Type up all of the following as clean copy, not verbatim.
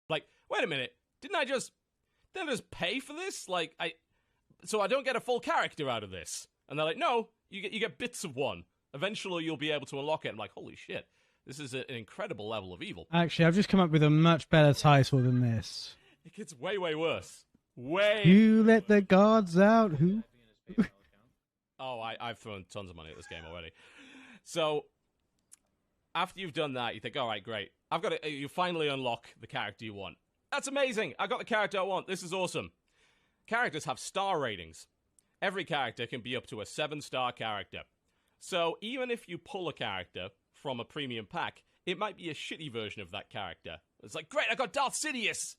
Like, wait a minute, didn't I just pay for this? Like, so I don't get a full character out of this. And they're like, no, you get bits of one. Eventually, you'll be able to unlock it. I'm like, holy shit, this is an incredible level of evil. Actually, I've just come up with a much better title than this. It gets way, way worse. Who let the gods out? Who? Oh, I've thrown tons of money at this game already. So, after you've done that, you think, all right, great. You finally unlock the character you want. That's amazing. I got the character I want. This is awesome. Characters have star ratings. Every character can be up to a 7-star character. So, even if you pull a character from a premium pack, it might be a shitty version of that character. It's like, great, I got Darth Sidious.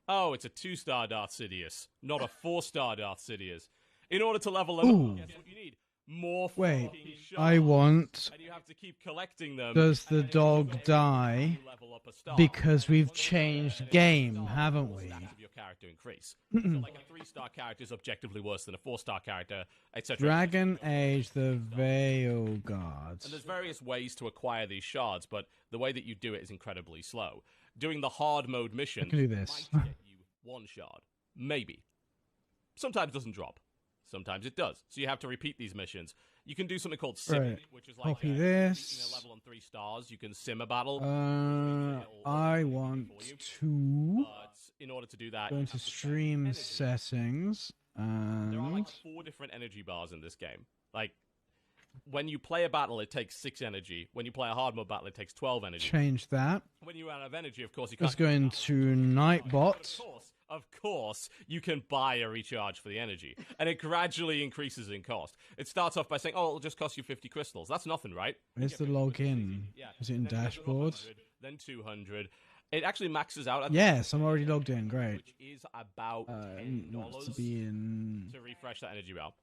Oh, it's a 2-star Darth Sidious, not a 4-star Darth Sidious. In order to level them up, guess what you need? More fucking shards. I want... And you have to keep collecting them. Does the dog die? Because we've changed game, haven't we? Your character increase. So like a 3-star character is objectively worse than a 4-star character, etc. Dragon Age, the Veilguard. And there's various ways to acquire these shards, but the way that you do it is incredibly slow. Doing the hard mode mission I can do this. might get you 1 shard. Maybe. Sometimes it doesn't drop. Sometimes it does. So you have to repeat these missions. You can do something called simming, which is like copy beating this. a level on 3 stars. You can sim a battle. I want to... But in order to do that, go into stream settings. There are like 4 different energy bars in this game. Like, when you play a battle, it takes 6 energy. When you play a hard mode battle, it takes 12 energy. Change that. When you run out of energy, of course, you can't... Let's go into Nightbot. Of course, you can buy a recharge for the energy. And it gradually increases in cost. It starts off by saying, oh, it'll just cost you 50 crystals. That's nothing, right? Where's the login? Yeah. Is it in dashboard? Then 200. It actually maxes out at yes, I'm already logged in. Great. Which is about $10 to be in... to refresh that energy bar.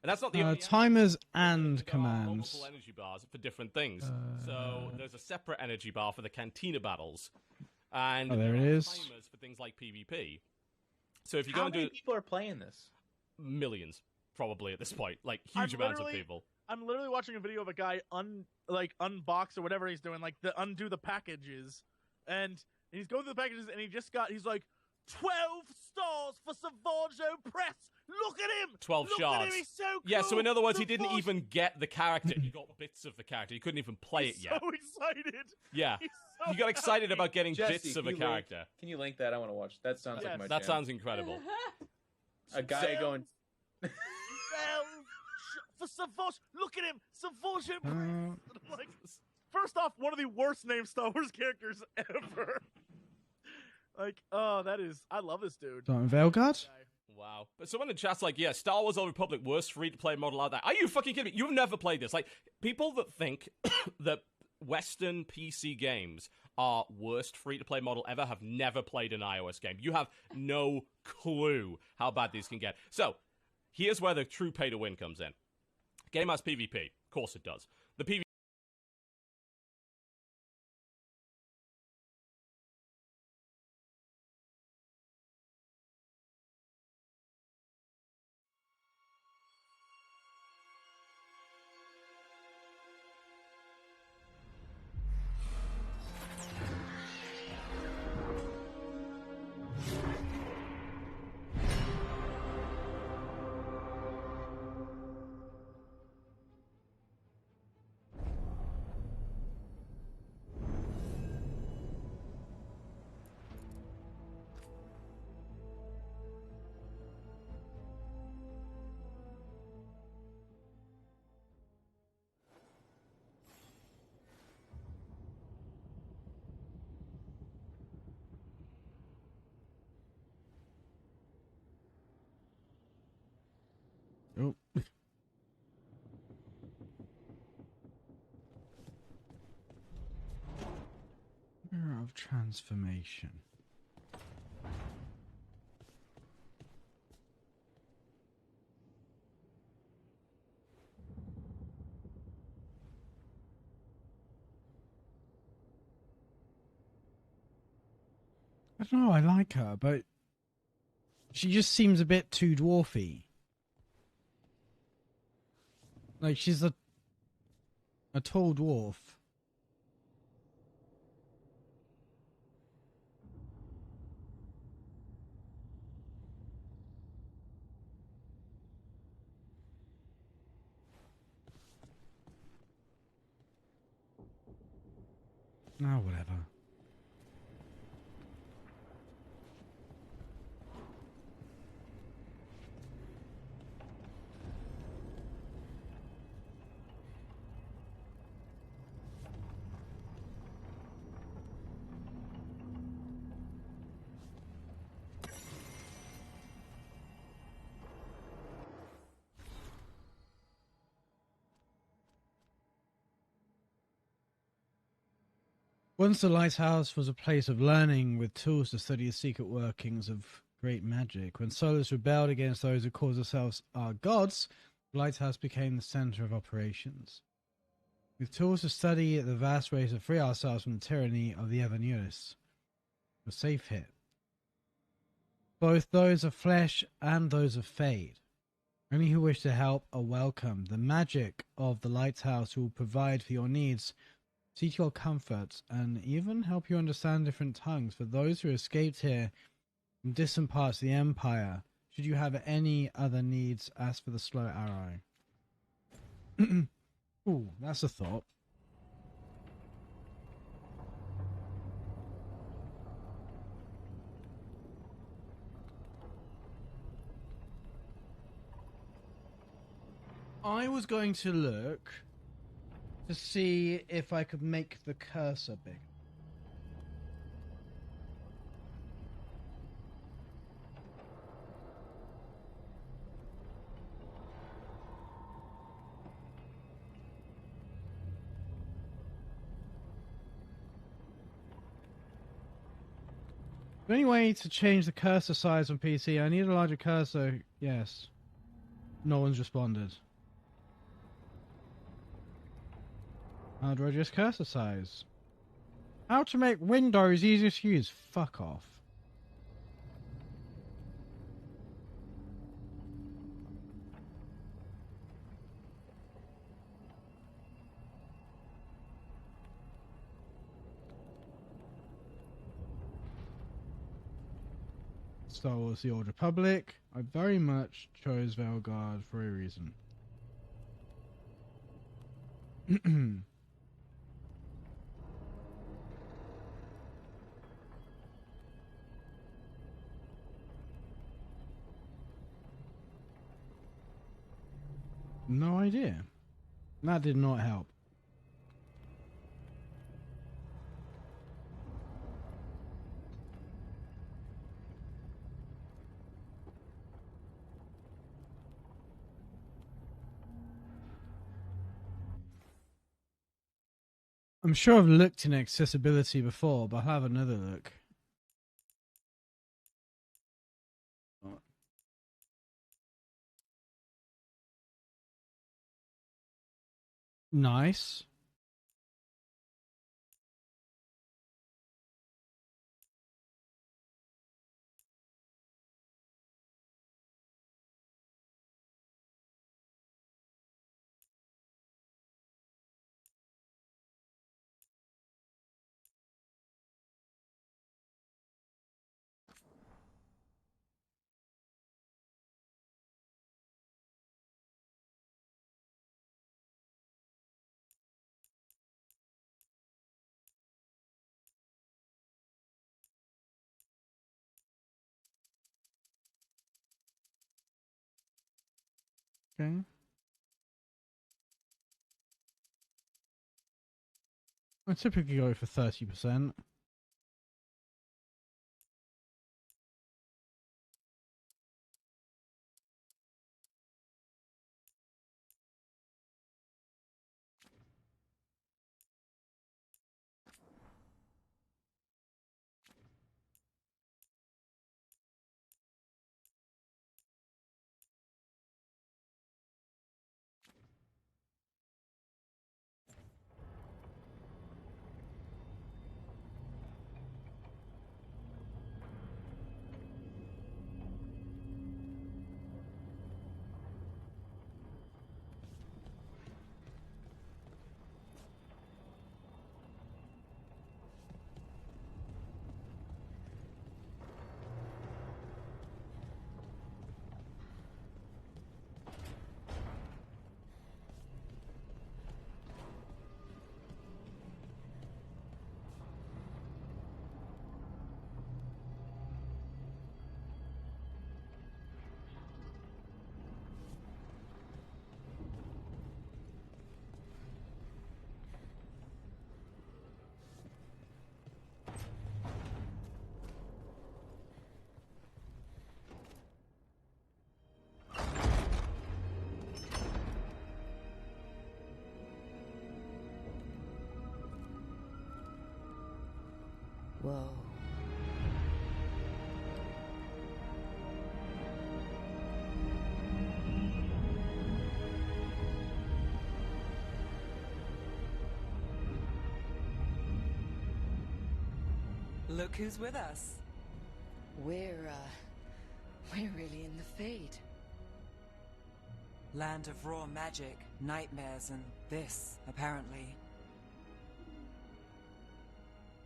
And that's not the only timers and commands. Multiple energy bars for different things. So there's a separate energy bar for the Cantina battles. And there it is. Timers for things like PvP. So if you go How and many people are playing this? Millions, probably at this point, like huge amounts of people. I'm literally watching a video of a guy unbox or whatever he's doing, like undo the packages, and he's going through the packages, and he's like 12 stars for Savaggio Press. Look at him! 12 Look shards. At him. He's so cool. Yeah, so in other words, he didn't even get the character. He got bits of the character. He couldn't even play it yet. So excited. Yeah. So you got excited happy. about getting Jesse, bits of a character. Can you link that? I want to watch. That sounds like my That jam. sounds incredible. A guy going... for Savage, look at him, Savage. Like, first off, one of the worst named Star Wars characters ever. Like, oh, I love this dude. Veilguard? Wow. But someone in chat's like, yeah, Star Wars Old Republic, worst free-to-play model out there. Are you fucking kidding me? You've never played this. Like, people that think that Western PC games are worst free-to-play model ever have never played an iOS game. You have no clue how bad these can get. So, here's where the true pay-to-win comes in. Game has PvP. Of course it does. The PvP... Oh. Mirror of transformation. I don't know, I like her, but she just seems a bit too dwarfy. Like, she's a tall dwarf. Oh, whatever. Once the lighthouse was a place of learning with tools to study the secret workings of great magic. When Solus rebelled against those who called themselves our gods, the lighthouse became the center of operations. With tools to study the vast ways to free ourselves from the tyranny of the Evernurus. A safe hit. Both those of flesh and those of fade. Only who wish to help are welcome. The magic of the lighthouse will provide for your needs, seek your comforts, and even help you understand different tongues. For those who escaped here from distant parts of the Empire, should you have any other needs, ask for the slow arrow. Ooh, that's a thought. I was going to look to see if I could make the cursor big. Any way to change the cursor size on PC? I need a larger cursor. Yes. No one's responded. How do I adjust cursor size? How to make Windows easier to use? Fuck off. Star Wars: The Old Republic. I very much chose Veilguard for a reason. No idea. That did not help. I'm sure I've looked in accessibility before, but I'll have another look. Nice. Okay. I typically go for 30%. Whoa. Look who's with us. We're really in the Fade. Land of raw magic, nightmares, and this, apparently.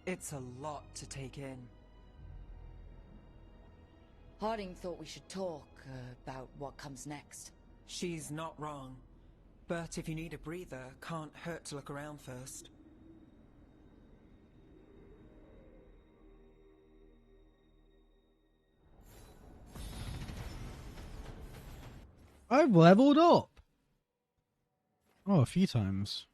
It's a lot to take in. Harding thought we should talk about what comes next. She's not wrong. But if you need a breather, can't hurt to look around first. I've leveled up. Oh, a few times.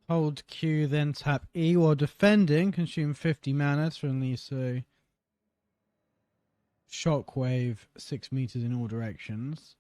Hold Q, then tap E while defending. Consume 50 mana to release a shockwave 6 meters in all directions.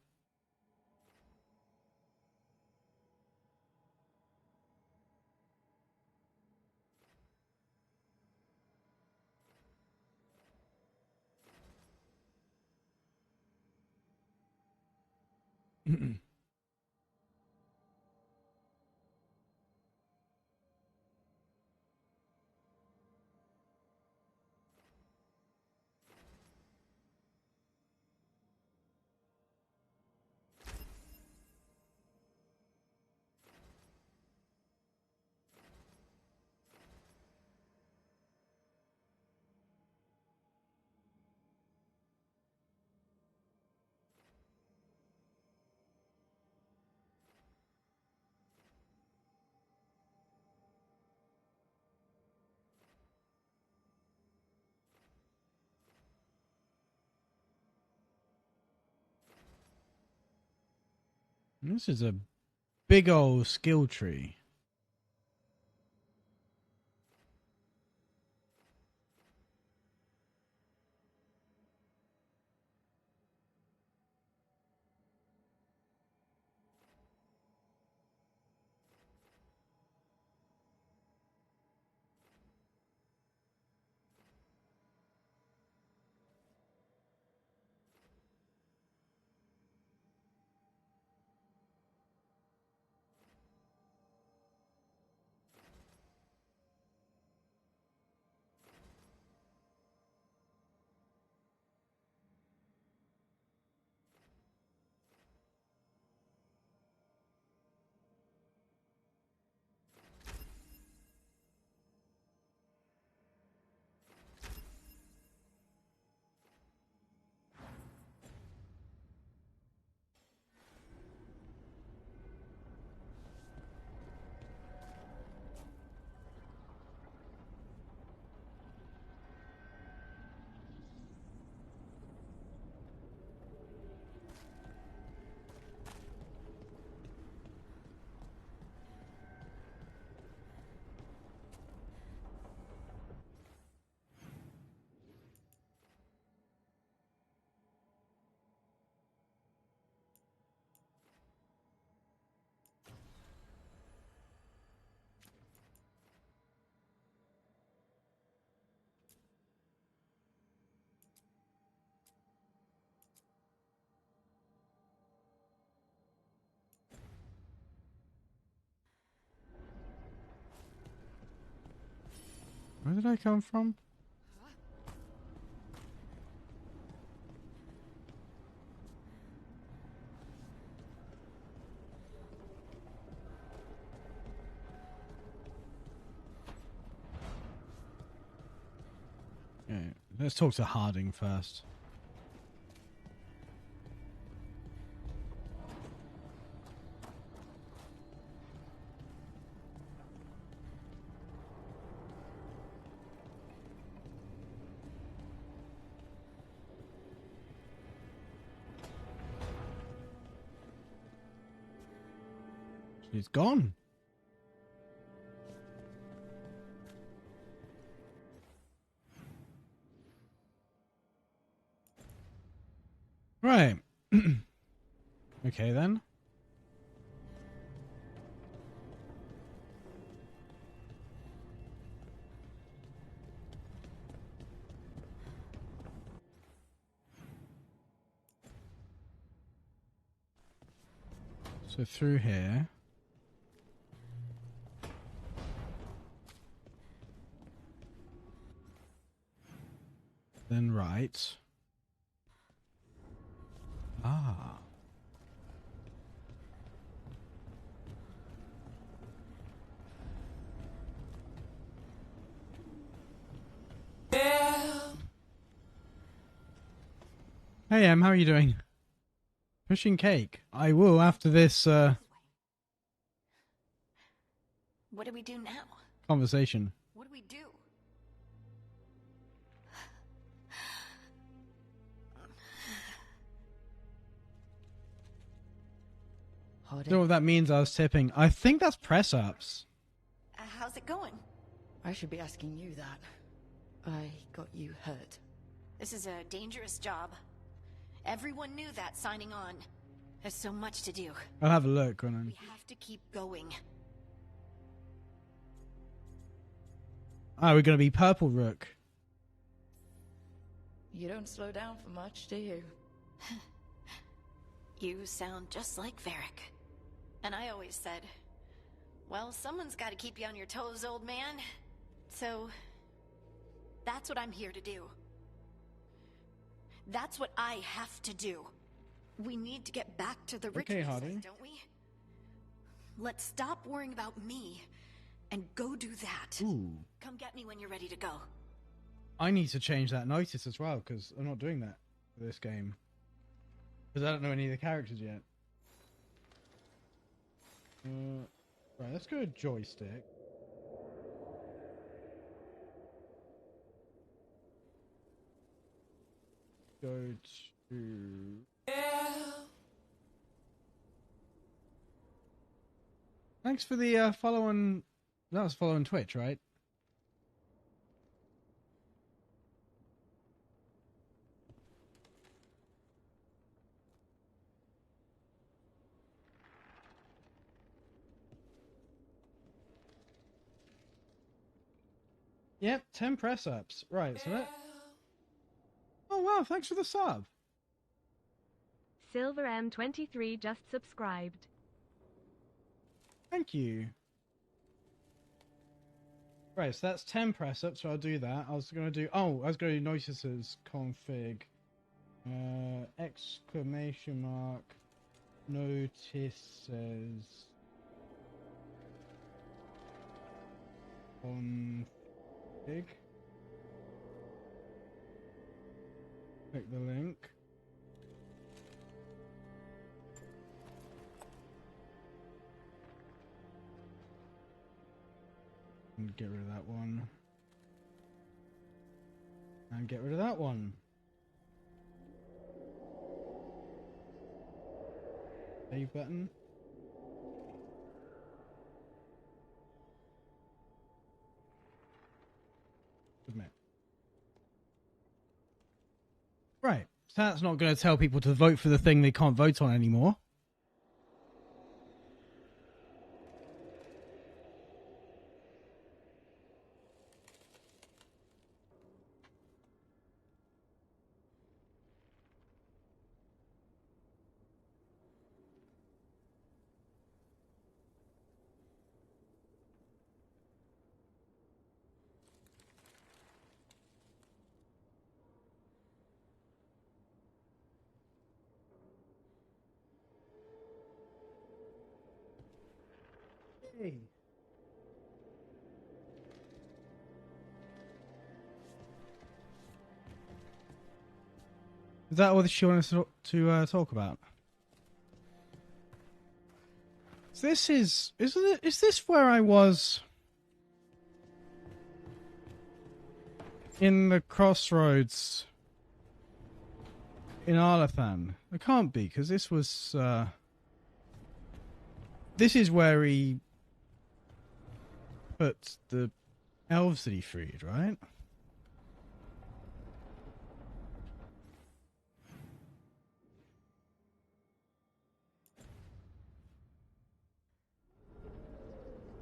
This is a big old skill tree. Where did I come from? Okay, let's talk to Harding first. She's gone. Right. Okay then. So through here. Then right. Ah. Hey Em, how are you doing? Pushing cake. I will after this What do we do now? conversation. What do we do? Don't know what that means. I was tipping. I think that's press ups. How's it going? I should be asking you that. I got you hurt. This is a dangerous job. Everyone knew that signing on. There's so much to do. I'll have a look when I'm. We have to keep going. Oh, we're gonna be Purple Rook. You don't slow down for much, do you? You sound just like Varric. And I always said, well, someone's got to keep you on your toes, old man. So, that's what I'm here to do. That's what I have to do. We need to get back to the ritual Harding. site, don't we? Let's stop worrying about me and go do that. Ooh. Come get me when you're ready to go. I need to change that notice as well because I'm not doing that for this game. Because I don't know any of the characters yet. Right, let's go to joystick. Go to... Thanks for the follow on... That was follow on Twitch, right? Yep, 10 press ups. Right, so that. Oh wow, thanks for the sub. Silver M23 just subscribed. Thank you. Right, so that's 10 press ups, so I'll do that. I was going to do. Oh, I was going to do notices config. Exclamation mark. Notices. Config. Click the link. And get rid of that one. And get rid of that one. Save button. Submit. Right. So that's not going to tell people to vote for the thing they can't vote on anymore. Hey. Is that what she wants to talk about? So this is this where I was in the crossroads in Arlathan? It can't be, because this was this is where he put the elves that he freed, right?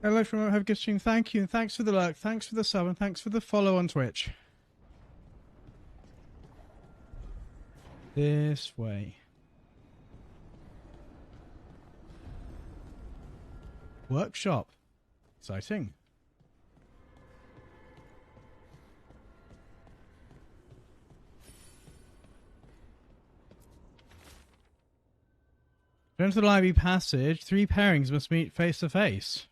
Hello from Have Good Stream. Thank you, and thanks for the lurk, thanks for the sub, and thanks for the follow on Twitch. This way. Workshop. Exciting. Turn to the library passage. 3 pairings must meet face to face.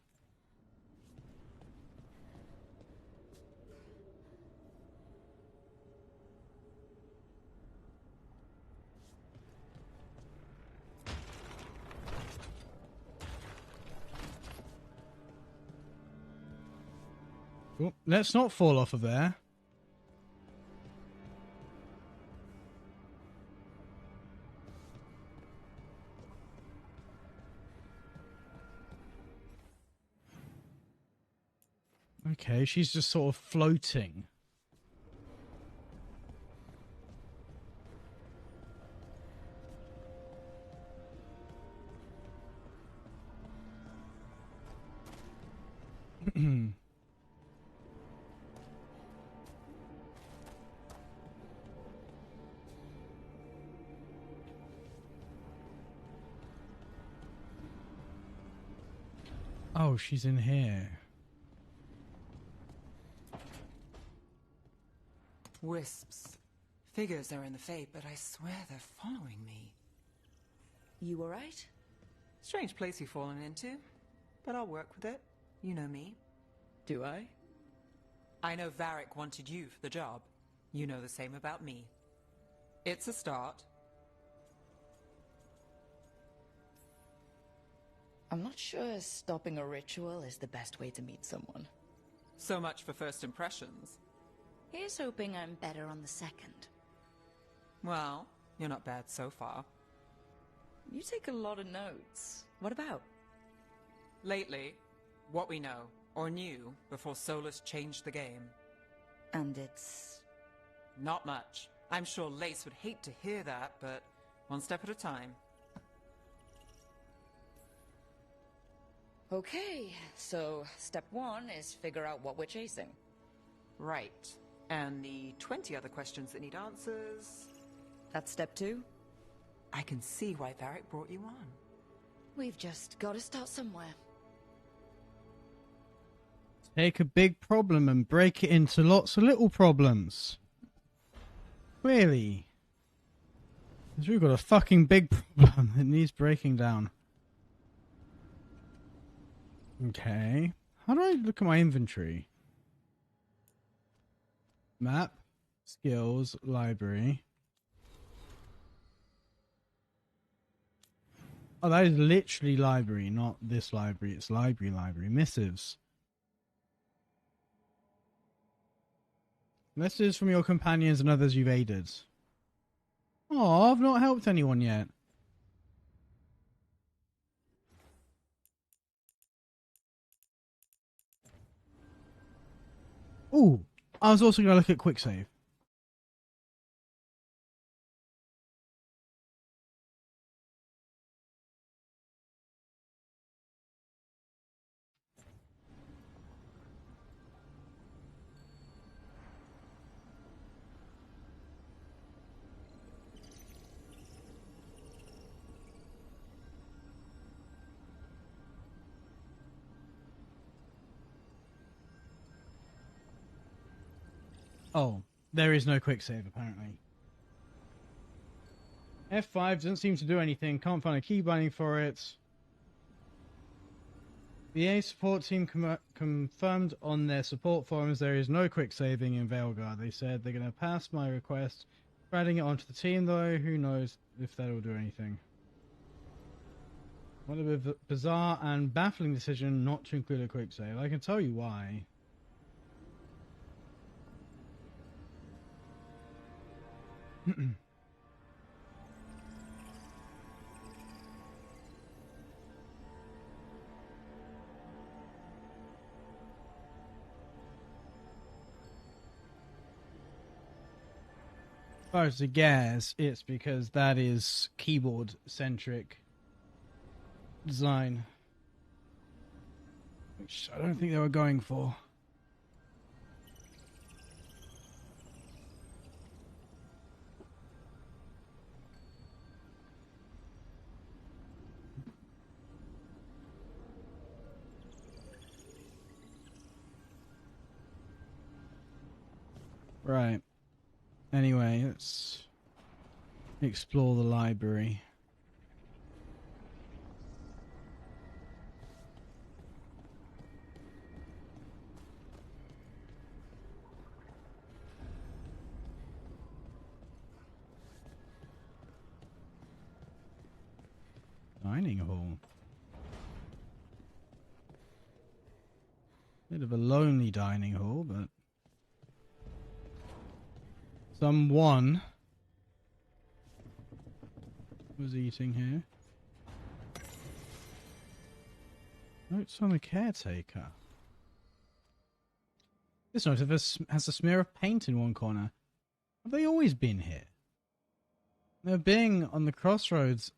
Oh, let's not fall off of there. Okay, she's just sort of floating. Oh, she's in here. Wisps. Figures are in the fate, but I swear they're following me. You alright? Strange place you've fallen into, but I'll work with it. You know me. Do I? I know Varric wanted you for the job. You know the same about me. It's a start. I'm not sure stopping a ritual is the best way to meet someone. So much for first impressions. Here's hoping I'm better on the second. Well, you're not bad so far. You take a lot of notes. What about? Lately, what we know, or knew, before Solus changed the game. And it's... Not much. I'm sure Lace would hate to hear that, but one step at a time. Okay, so step 1 is figure out what we're chasing. Right. And the 20 other questions that need answers... That's step 2? I can see why Varric brought you on. We've just got to start somewhere. Take a big problem and break it into lots of little problems. Really? 'Cause we've got a fucking big problem that needs breaking down. Okay. How do I look at my inventory? Map, skills, library. Oh, that is literally library, not this library. It's library. Missives. Messages from your companions and others you've aided. Oh, I've not helped anyone yet. Ooh, I was also going to look at quick save. Oh, there is no quick save apparently. F5 doesn't seem to do anything. Can't find a key binding for it. The EA support team confirmed on their support forums there is no quick saving in Veilguard. They said they're going to pass my request. For adding it onto the team, though, who knows if that'll do anything. What a bizarre and baffling decision not to include a quick save. I can tell you why. If I was to guess, it's because that is keyboard-centric design, which I don't think they were going for. Right. Anyway, let's explore the library. Dining hall. Bit of a lonely dining hall, but someone was eating here. Notes on the caretaker. This note has a smear of paint in one corner. Have they always been here? There being on the crossroads.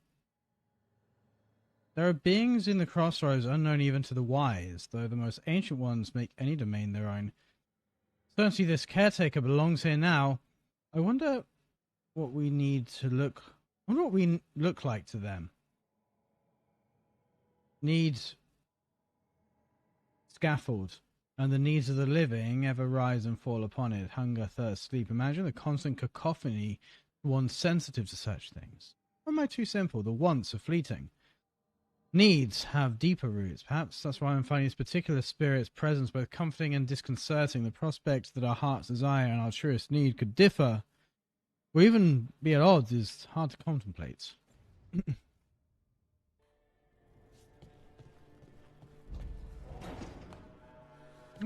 There are beings in the crossroads unknown even to the wise, though the most ancient ones make any domain their own. Certainly this caretaker belongs here now. I wonder what we need to look... I wonder what we look like to them. Needs scaffold, and the needs of the living ever rise and fall upon it. Hunger, thirst, sleep. Imagine the constant cacophony of one sensitive to such things. Or am I too simple? The wants are fleeting. Needs have deeper roots. Perhaps that's why I'm finding this particular spirit's presence both comforting and disconcerting. The prospect that our heart's desire and our truest need could differ, or even be at odds, is hard to contemplate. I'm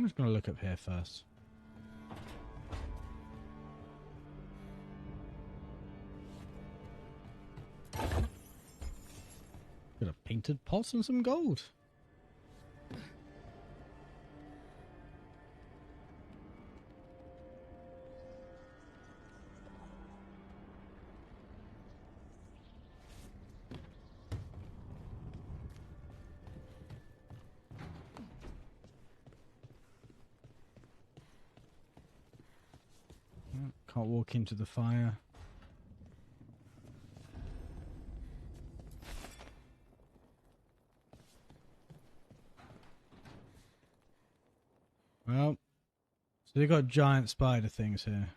just going to look up here first. Got a painted pot and some gold. Can't walk into the fire. Well, so they got giant spider things here.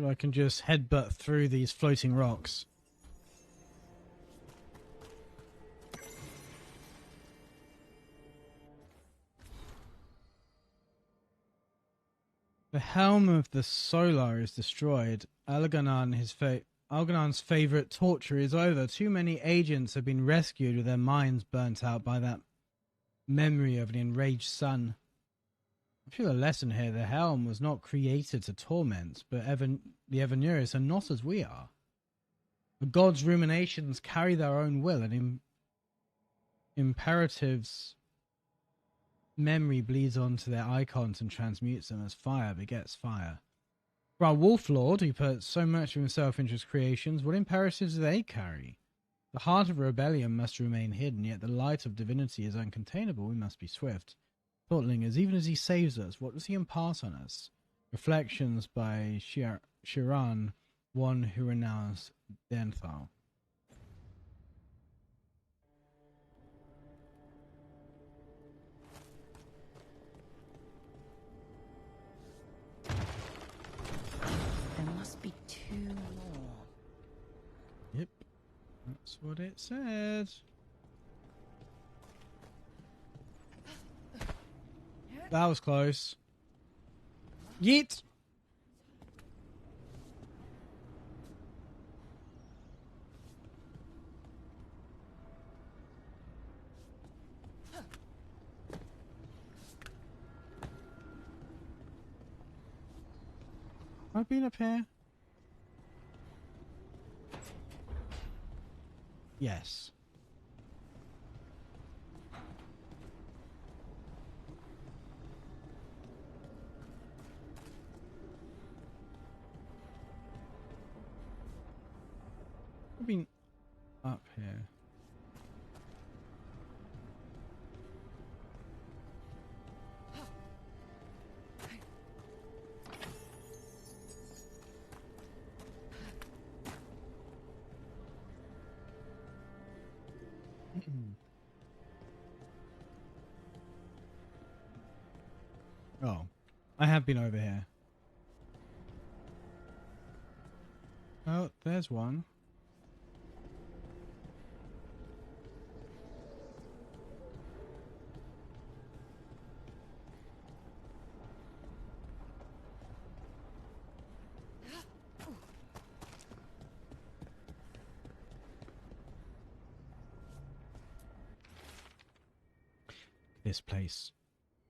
I can just headbutt through these floating rocks. The helm of the Solar is destroyed. Algernon's favorite torture is over. Too many agents have been rescued with their minds burnt out by that memory of an enraged sun. I feel a lesson here. The helm was not created to torment, but the Evanurius are not as we are. The gods' ruminations carry their own will, and imperatives' memory bleeds onto their icons and transmutes them as fire begets fire. For our Wolf Lord, who put so much of himself into his creations, what imperatives do they carry? The heart of rebellion must remain hidden, yet the light of divinity is uncontainable. We must be swift. Thoughtlingers, even as he saves us, what does he impart on us? Reflections by Shiran, one who renounced Denthal. There must be 2 more. Yep, that's what it said. That was close. Yeet! I've been up here. Yes. I've been up here. Oh, I have been over here. Oh, there's one. This place.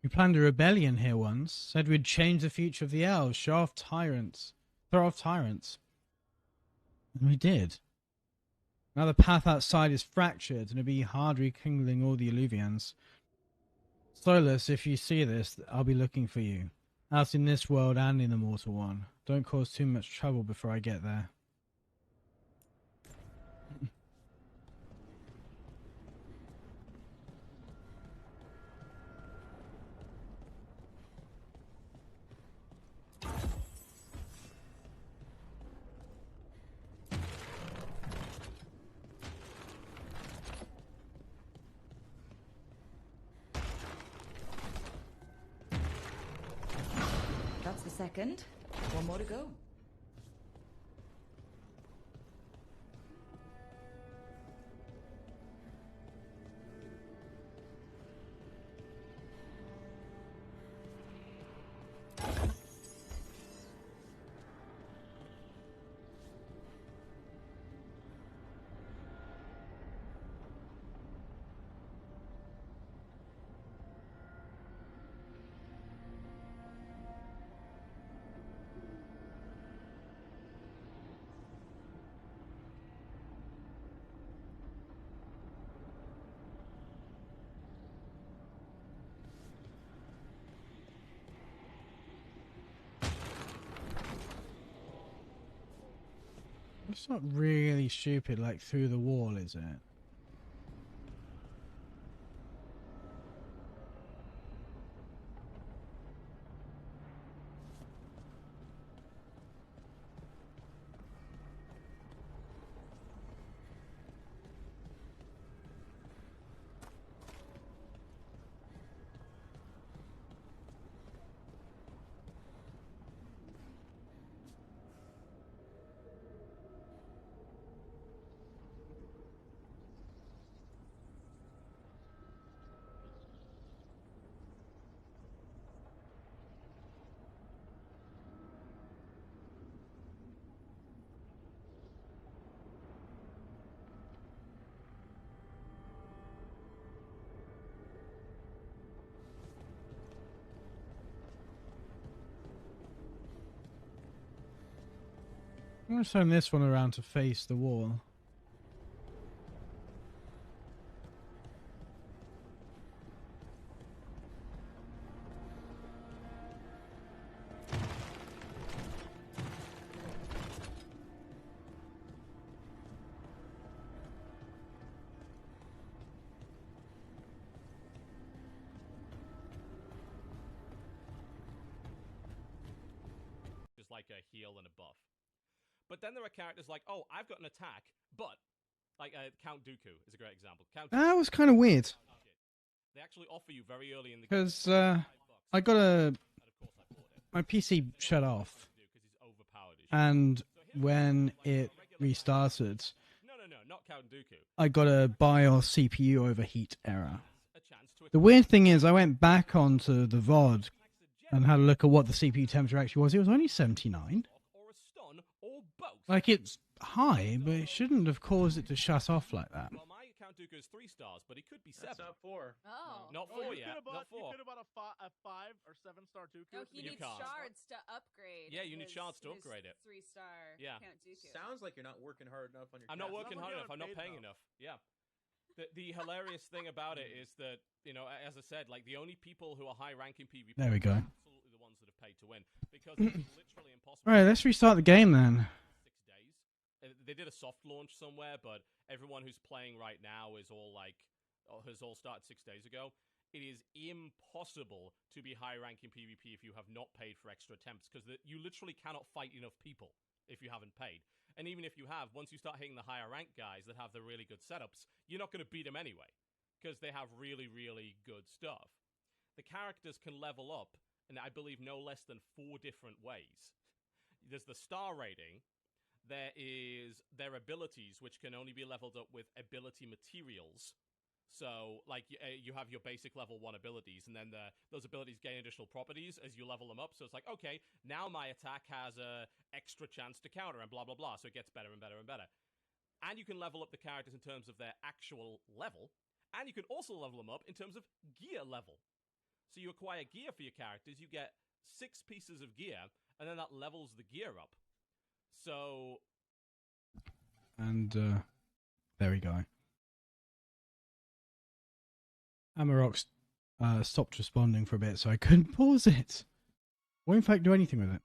We planned a rebellion here once. Said we'd change the future of the elves, throw off tyrants. And we did. Now the path outside is fractured, and it'll be hard rekindling all the Illuvians. Solus, if you see this, I'll be looking for you. Out in this world and in the mortal one. Don't cause too much trouble before I get there. That's the second. 1 more to go. It's not really stupid, like through the wall, is it? I'm going to turn this one around to face the wall. a heal and a buff. But then there are characters like, oh, I've got an attack, but like Count Dooku is a great example. That was kind of weird. They actually offer you very early in the game. Because I got my PC shut off, and when it restarted, No, not Count Dooku. I got a BIOS CPU overheat error. The weird thing is, I went back onto the VOD and had a look at what the CPU temperature actually was. It was only 79. Or a stun, or both. Like, it's high, but it shouldn't have caused it to shut off like that. Well, my Count Dooku is 3 stars, but it could be 7. That's not 4. Oh. Not Oh, 4 you yet. could have bought, Not 4. You could have bought a 5 or 7-star Dooku. No, he You needs can't. shards to upgrade. Yeah, you need his- shards to his upgrade it. 3-star Yeah. Count Dooku. Sounds like you're not working hard enough on your. I'm not cast. working hard enough. I'm not paid paying enough. Yeah. The hilarious thing about it is that, you know, as I said, like, the only people who are high-ranking PvP There we go. are absolutely the ones that have paid to win. Because it's literally impossible. Alright, let's restart the game then. 6 days. They did a soft launch somewhere, but everyone who's playing right now is all like, has all started 6 days ago. It is impossible to be high-ranking PvP if you have not paid for extra attempts, because you literally cannot fight enough people if you haven't paid. And even if you have, once you start hitting the higher rank guys that have the really good setups, you're not going to beat them anyway, because they have really, really good stuff. The characters can level up, and I believe no less than 4 different ways. There's the star rating. There is their abilities, which can only be leveled up with ability materials. So, like, you have your basic level 1 abilities, and then those abilities gain additional properties as you level them up. So it's like, okay, now my attack has a extra chance to counter, and blah, blah, blah. So it gets better and better and better. And you can level up the characters in terms of their actual level, and you can also level them up in terms of gear level. So you acquire gear for your characters, you get 6 pieces of gear, and then that levels the gear up. So... And there we go. Amarok stopped responding for a bit, so I couldn't pause it. Or in fact do anything with it.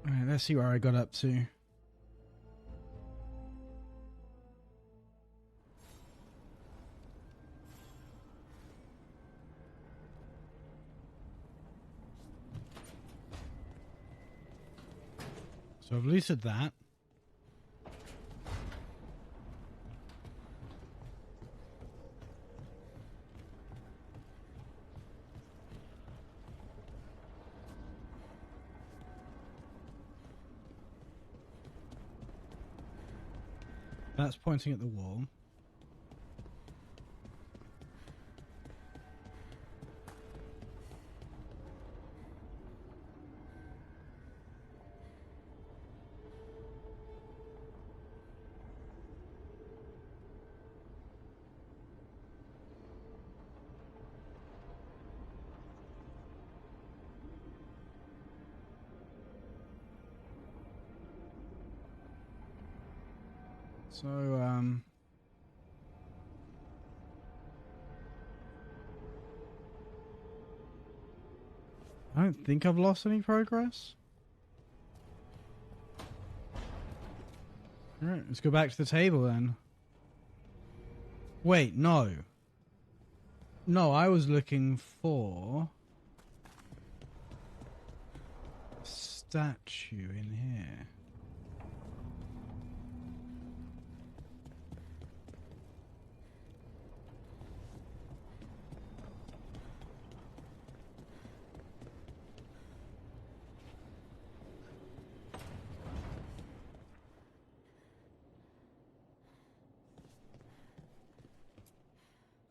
Alright, let's see where I got up to. So I've looted that. That's pointing at the wall. So, I don't think I've lost any progress. Alright, let's go back to the table then. Wait, no. No, I was looking for a statue in here.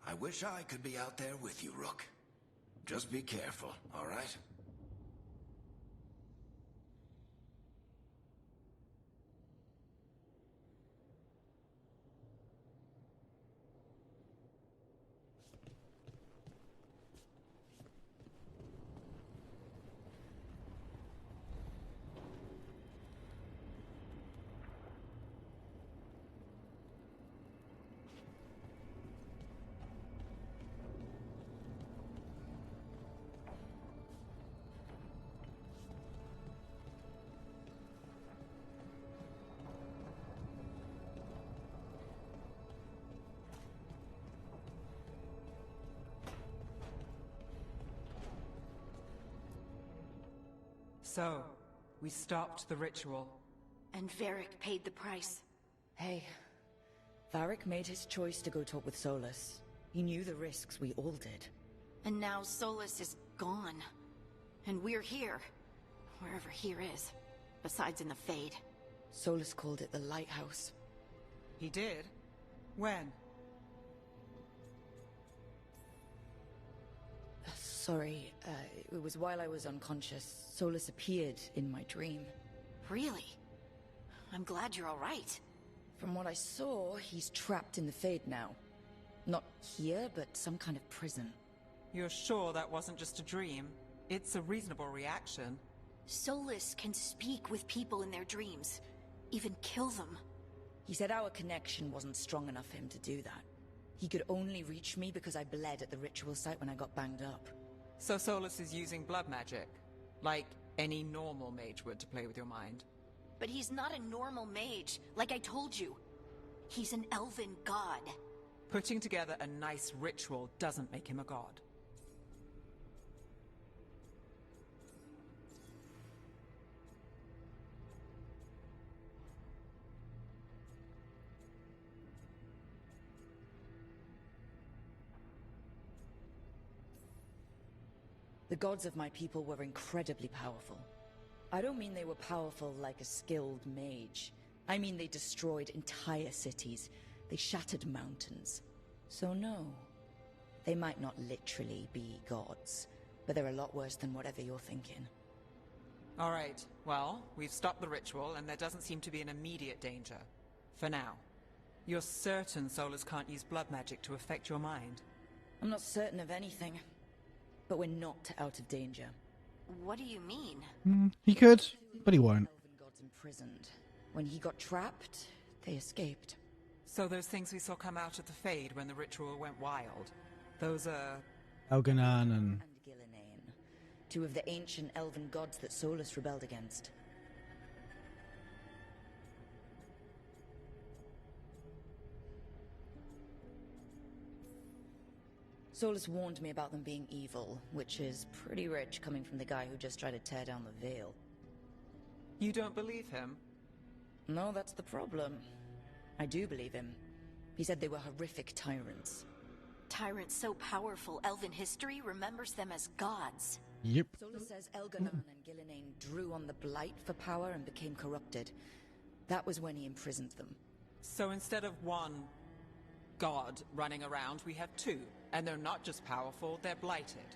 I wish I could be out there with you, Rook. Just be careful, all right? So, we stopped the ritual. And Varric paid the price. Hey, Varric made his choice to go talk with Solus. He knew the risks, we all did. And now Solus is gone. And we're here. Wherever here is. Besides in the Fade. Solus called it the Lighthouse. He did? When? Sorry, it was while I was unconscious. Solus appeared in my dream. Really? I'm glad you're all right. From what I saw, he's trapped in the Fade now. Not here, but some kind of prison. You're sure that wasn't just a dream? It's a reasonable reaction. Solus can speak with people in their dreams. Even kill them. He said our connection wasn't strong enough for him to do that. He could only reach me because I bled at the ritual site when I got banged up. So Solus is using blood magic? Like any normal mage would to play with your mind? But he's not a normal mage, like I told you. He's an elven god. Putting together a nice ritual doesn't make him a god. The gods of my people were incredibly powerful. I don't mean they were powerful like a skilled mage. I mean they destroyed entire cities. They shattered mountains. So no, they might not literally be gods, but they're a lot worse than whatever you're thinking. Alright, well, we've stopped the ritual and there doesn't seem to be an immediate danger. For now. You're certain Solus can't use blood magic to affect your mind? I'm not certain of anything, but we're not out of danger. What do you mean? He could, but he won't. Elven gods imprisoned. When he got trapped, they escaped. So those things we saw come out of the Fade when the ritual went wild, those are... Elganan and... And Gillenane, two of the ancient elven gods that Solus rebelled against. Solus warned me about them being evil, which is pretty rich coming from the guy who just tried to tear down the Veil. You don't believe him? No, that's the problem. I do believe him. He said they were horrific tyrants. Tyrants so powerful, elven history remembers them as gods. Yep. Solus says Elganan and Gillenane drew on the Blight for power and became corrupted. That was when he imprisoned them. So instead of one god running around, we have two. And they're not just powerful, they're blighted.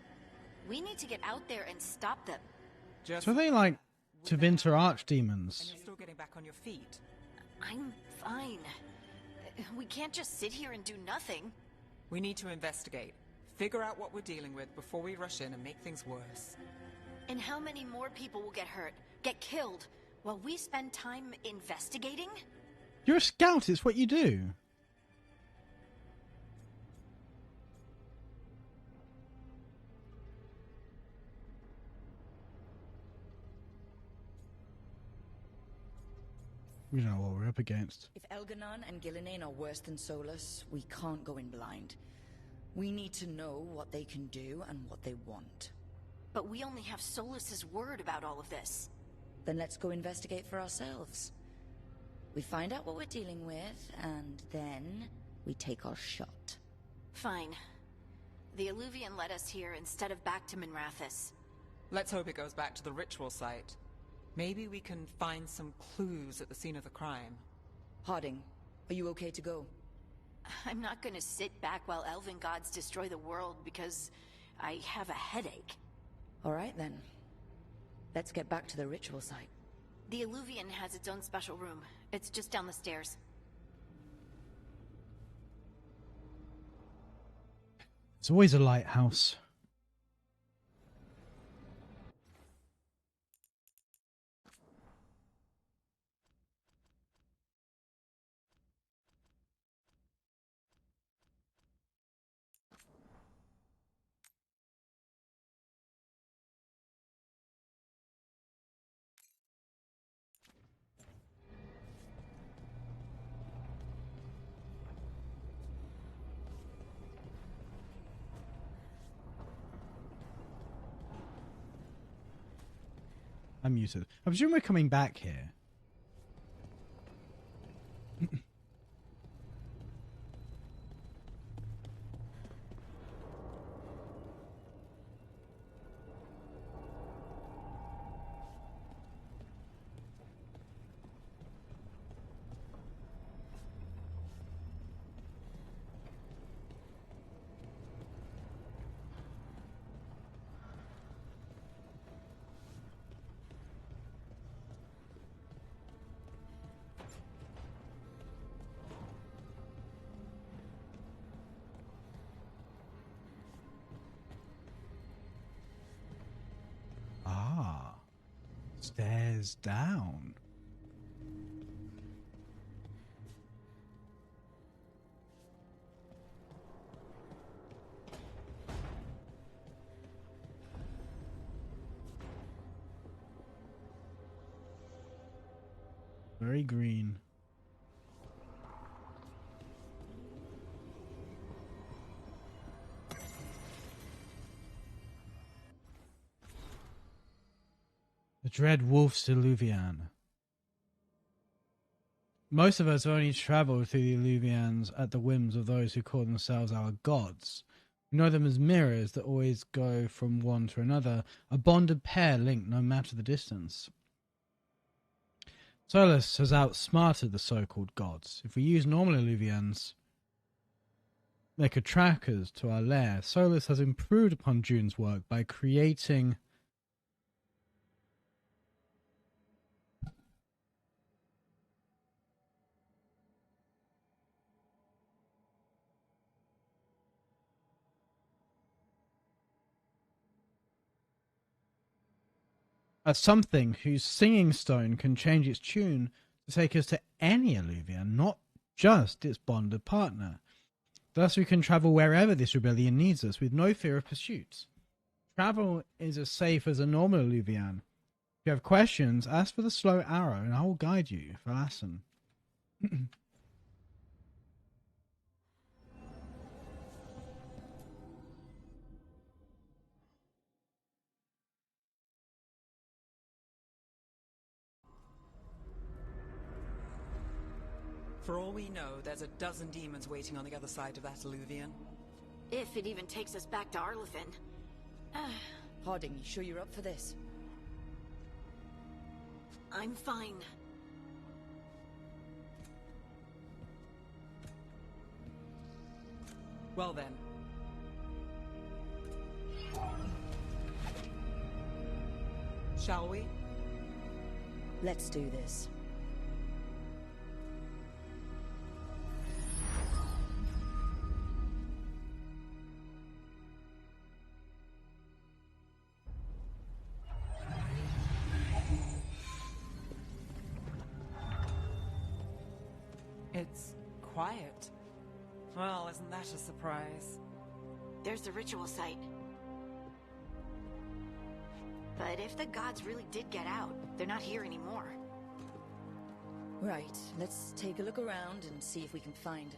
We need to get out there and stop them. Just So are they like Tevinter and archdemons? you're still getting back on your feet. I'm fine. We can't just sit here and do nothing. We need to investigate. Figure out what we're dealing with before we rush in and make things worse. And how many more people will get hurt, get killed, while we spend time investigating? You're a scout, it's what you do. We don't know what we're up against. If Elganan and Gillenane are worse than Solus, we can't go in blind. We need to know what they can do and what they want. But we only have Solus's word about all of this. Then let's go investigate for ourselves. We find out what we're dealing with, and then we take our shot. Fine. The Illuvian led us here instead of back to Minrathous. Let's hope it goes back to the ritual site. Maybe we can find some clues at the scene of the crime. Harding, are you okay to go? I'm not gonna sit back while elven gods destroy the world because I have a headache. All right then. Let's get back to the ritual site. The Illuvian has its own special room. It's just down the stairs. It's always a lighthouse. I'm muted. I presume we're coming back here. Ah, stairs down. Very green. The dread wolf's Illuvian. Most of us only travel through the Illuvians at the whims of those who call themselves our gods. We know them as mirrors that always go from one to another, a bonded pair linked no matter the distance. Solus has outsmarted the so-called gods. If we use normal Illuvians, they could track us to our lair. Solus has improved upon June's work by creating a something whose singing stone can change its tune to take us to any Illuvian, not just its bonded partner. Thus we can travel wherever this rebellion needs us, with no fear of pursuit. Travel is as safe as a normal Illuvian. If you have questions, ask for the slow arrow, and I will guide you, Valasan. For all we know, there's a dozen demons waiting on the other side of that Illuvian. If it even takes us back to Arlethan. Harding, you sure you're up for this? I'm fine. Well then. Shall we? Let's do this. It's quiet. Well, isn't that a surprise? There's the ritual site. But if the gods really did get out, they're not here anymore. Right, let's take a look around and see if we can find...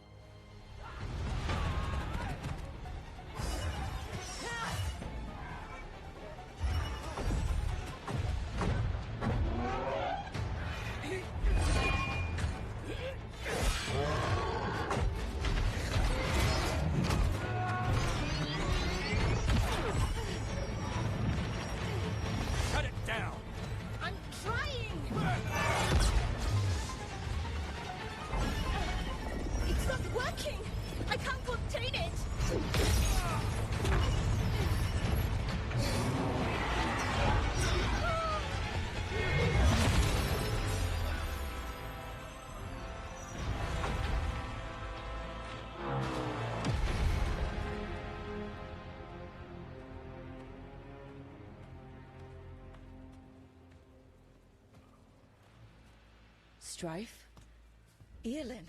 Strife? Earlin?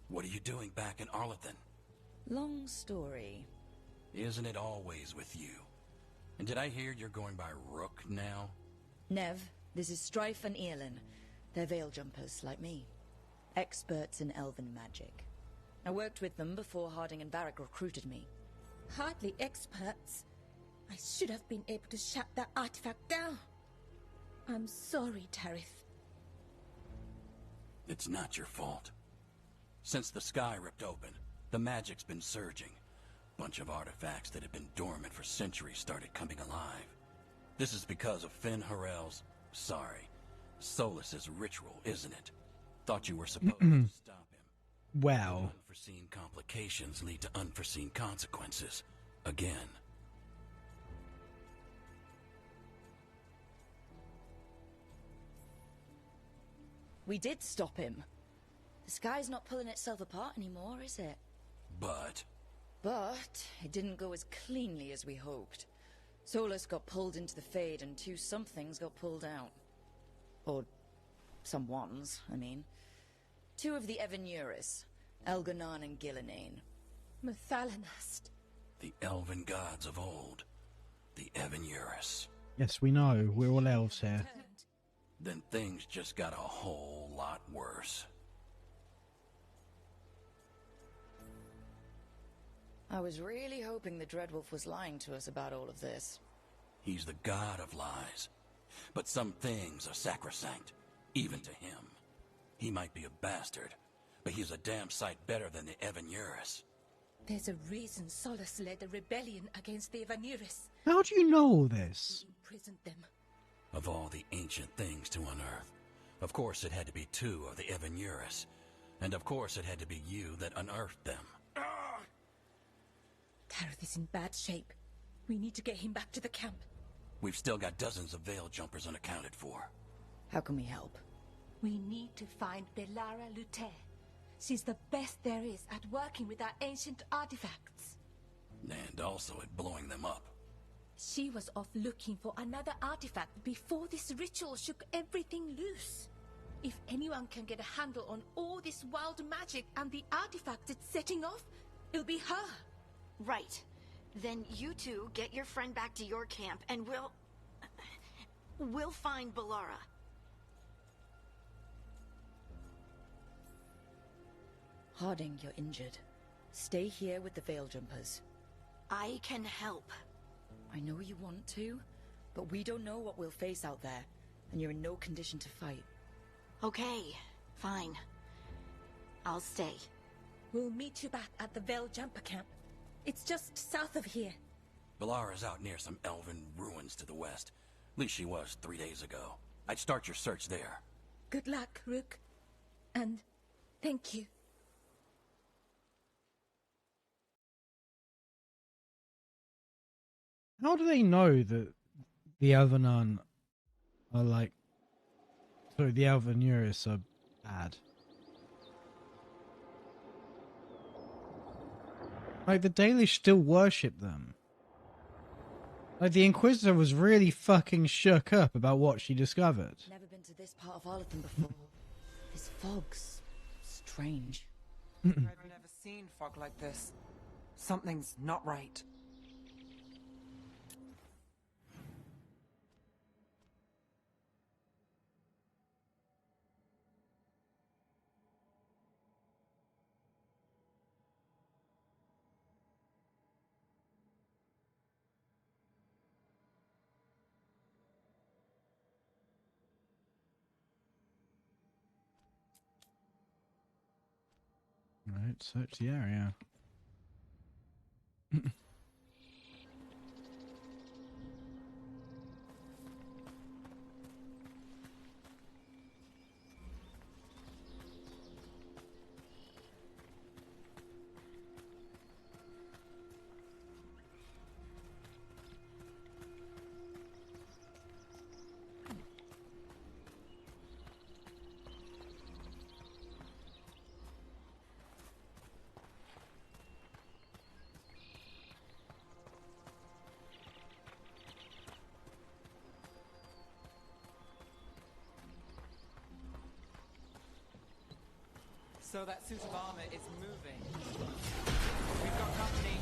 What are you doing back in Arlethan? Long story. Isn't it always with you? And did I hear you're going by Rook now? Nev, this is Strife and Earlin. They're veil jumpers, like me. Experts in elven magic. I worked with them before Harding and Varric recruited me. Hardly experts. I should have been able to shut that artifact down. I'm sorry, Tarith. It's not your fault. Since the sky ripped open, the magic's been surging. Bunch of artifacts that had been dormant for centuries started coming alive. This is because of Finn Harel's... sorry, Solus's ritual, isn't it? Thought you were supposed to stop him. Wow. Unforeseen complications lead to unforeseen consequences. Again. We did stop him. The sky's not pulling itself apart anymore, is it? But it didn't go as cleanly as we hoped. Solus got pulled into the Fade and two somethings got pulled out. Or someones, I mean. Two of the Evanuris, Elganan and Gillinane. Mathalanast. the elven gods of old, the Evanuris. Yes, we know. We're all elves here. Then things just got a whole lot worse. I was really hoping the Dreadwolf was lying to us about all of this. He's the god of lies. But some things are sacrosanct, even to him. He might be a bastard, but he's a damn sight better than the Evanuris. There's a reason Solus led a rebellion against the Evanuris. How do you know all this? He imprisoned them. Of all the ancient things to unearth, of course it had to be two of the Evanuris. And of course it had to be you that unearthed them. Tareth is in bad shape. We need to get him back to the camp. We've still got dozens of veil jumpers unaccounted for. How can we help? We need to find Belara Luther. She's the best there is at working with our ancient artifacts. And also at blowing them up. She was off looking for another artifact before this ritual shook everything loose. If anyone can get a handle on all this wild magic and the artifacts it's setting off, it'll be her. Right. Then you two get your friend back to your camp and we'll find Belara. Harding, you're injured. Stay here with the Veil Jumpers. I can help. I know you want to, but we don't know what we'll face out there, and you're in no condition to fight. Okay, fine. I'll stay. We'll meet you back at the Veil Jumper camp. It's just south of here. Belara's out near some elven ruins to the west. At least she was 3 days ago. I'd start your search there. Good luck, Rook. And thank you. How do they know that the Elvenan are like... Sorry, the Elvenuris are bad? Like, the Dalish still worship them. Like, the Inquisitor was really fucking shook up about what she discovered. Never been to this part of Arlethan before. This fog's strange. I've never seen fog like this. Something's not right. Right, search the area. So that suit of armor is moving. We've got company.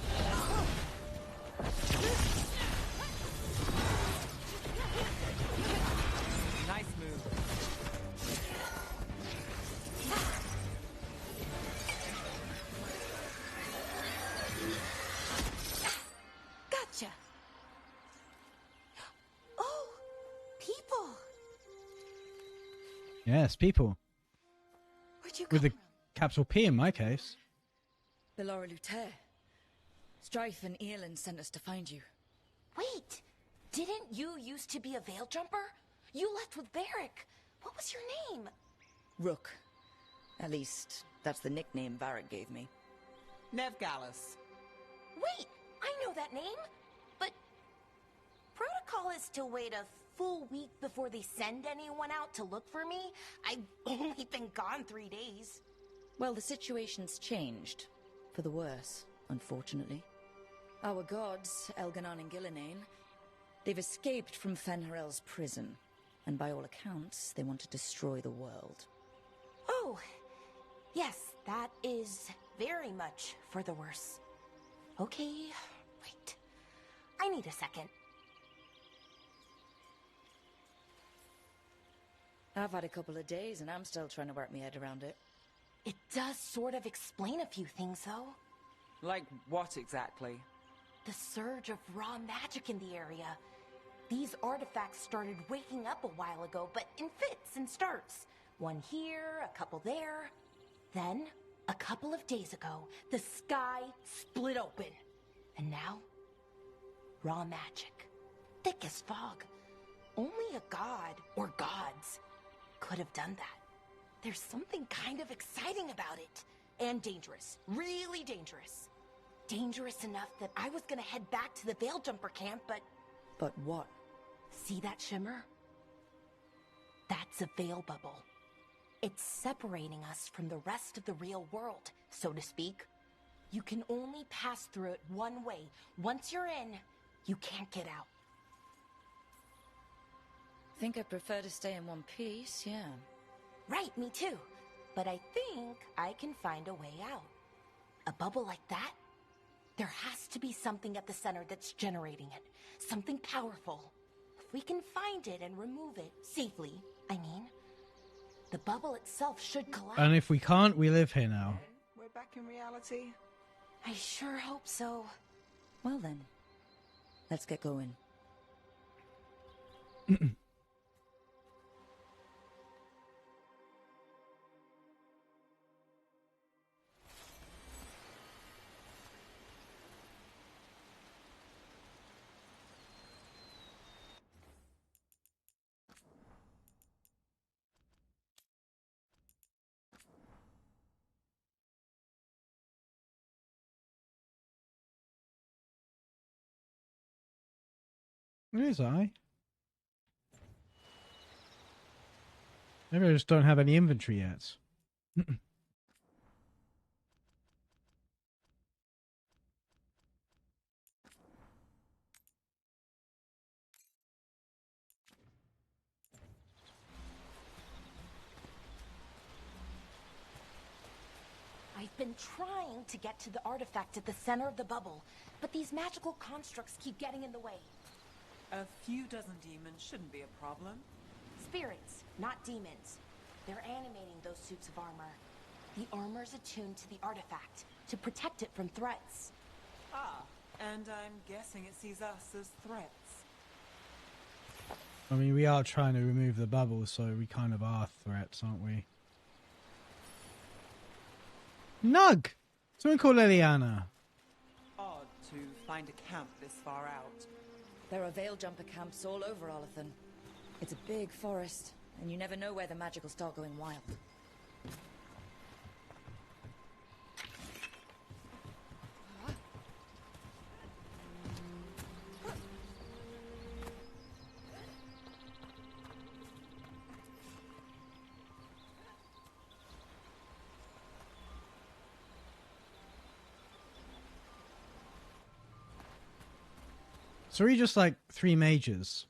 Nice move. Gotcha. Oh, people. Yes, people. Where'd you come With the from? capital P in my case. Belora Luther. Strife and Earlin sent us to find you. Wait, didn't you used to be a veil jumper? You left with Varric. What was your name? Rook. At least, that's the nickname Varric gave me. Nev Gallus. Wait, I know that name. But protocol is to wait a full week before they send anyone out to look for me. I've only been gone 3 days. Well, the situation's changed. For the worse, unfortunately. Our gods, Elganon and Gillinane, they've escaped from Fenrirel's prison. And by all accounts, they want to destroy the world. Oh, yes, that is very much for the worse. Okay, wait. I need a second. I've had a couple of days and I'm still trying to wrap my head around it. It does sort of explain a few things, though. Like what exactly? The surge of raw magic in the area. These artifacts started waking up a while ago, but in fits and starts. One here, a couple there. Then, a couple of days ago, the sky split open. And now, raw magic. Thick as fog. Only a god, or gods, could have done that. There's something kind of exciting about it. And dangerous. Really dangerous. Dangerous enough that I was gonna head back to the Veil Jumper camp, but... But what? See that shimmer? That's a veil bubble. It's separating us from the rest of the real world, so to speak. You can only pass through it one way. Once you're in, you can't get out. Think I'd prefer to stay in one piece, yeah. Right, me too. But I think I can find a way out. A bubble like that? There has to be something at the center that's generating it. Something powerful. If we can find it and remove it safely, I mean, the bubble itself should collapse. And if we can't, we live here now. We're back in reality. I sure hope so. Well then, let's get going. It is I. Maybe I just don't have any inventory yet. I've been trying to get to the artifact at the center of the bubble, but these magical constructs keep getting in the way. A few dozen demons shouldn't be a problem. Spirits, not demons. They're animating those suits of armor. The armor's attuned to the artifact, to protect it from threats. Ah, and I'm guessing it sees us as threats. I mean, we are trying to remove the bubble, so we kind of are threats, aren't we? Nug! Someone call Liliana. Odd to find a camp this far out. There are veil jumper camps all over Olathan. It's a big forest, and you never know where the magic will start going wild. So are we just like 3 mages?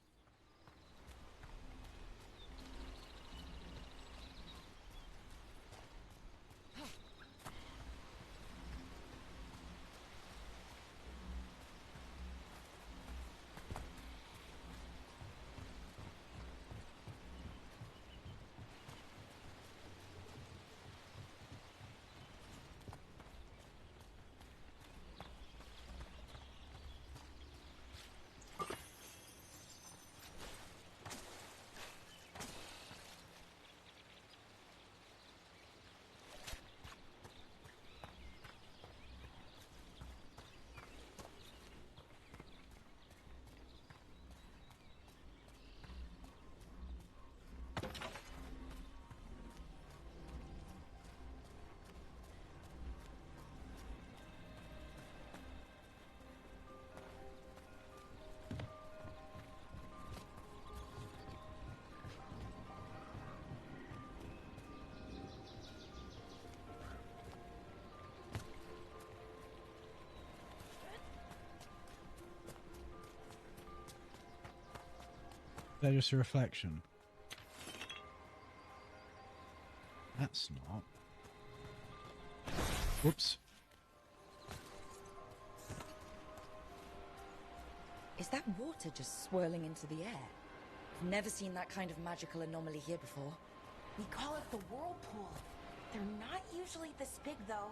They're just a reflection. That's not. Whoops. Is that water just swirling into the air? I've never seen that kind of magical anomaly here before. We call it the whirlpool. They're not usually this big, though.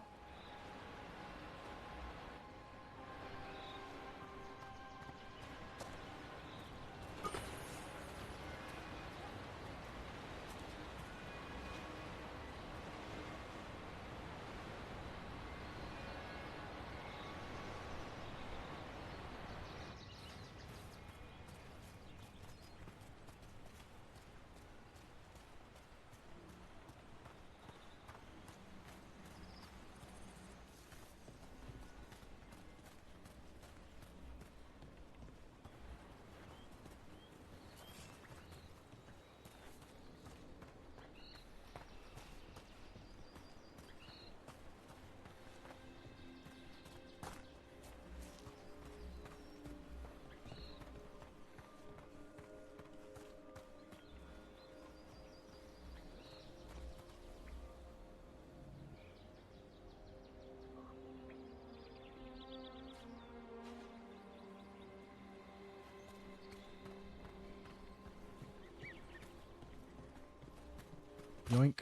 Yoink.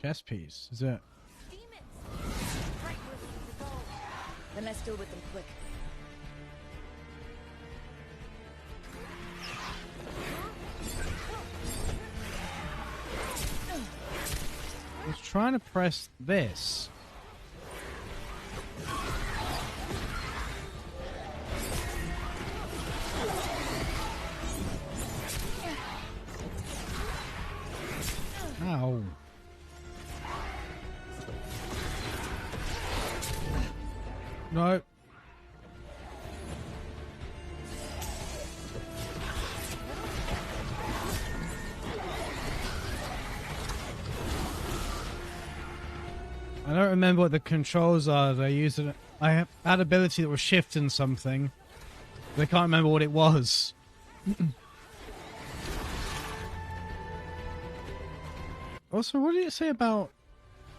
Chess piece, is it? Then let's deal with them quick. I was trying to press this. Ow. No. I don't remember what the controls are. They used it. I had ability that was shifting something. But I can't remember what it was. Also, what did it say about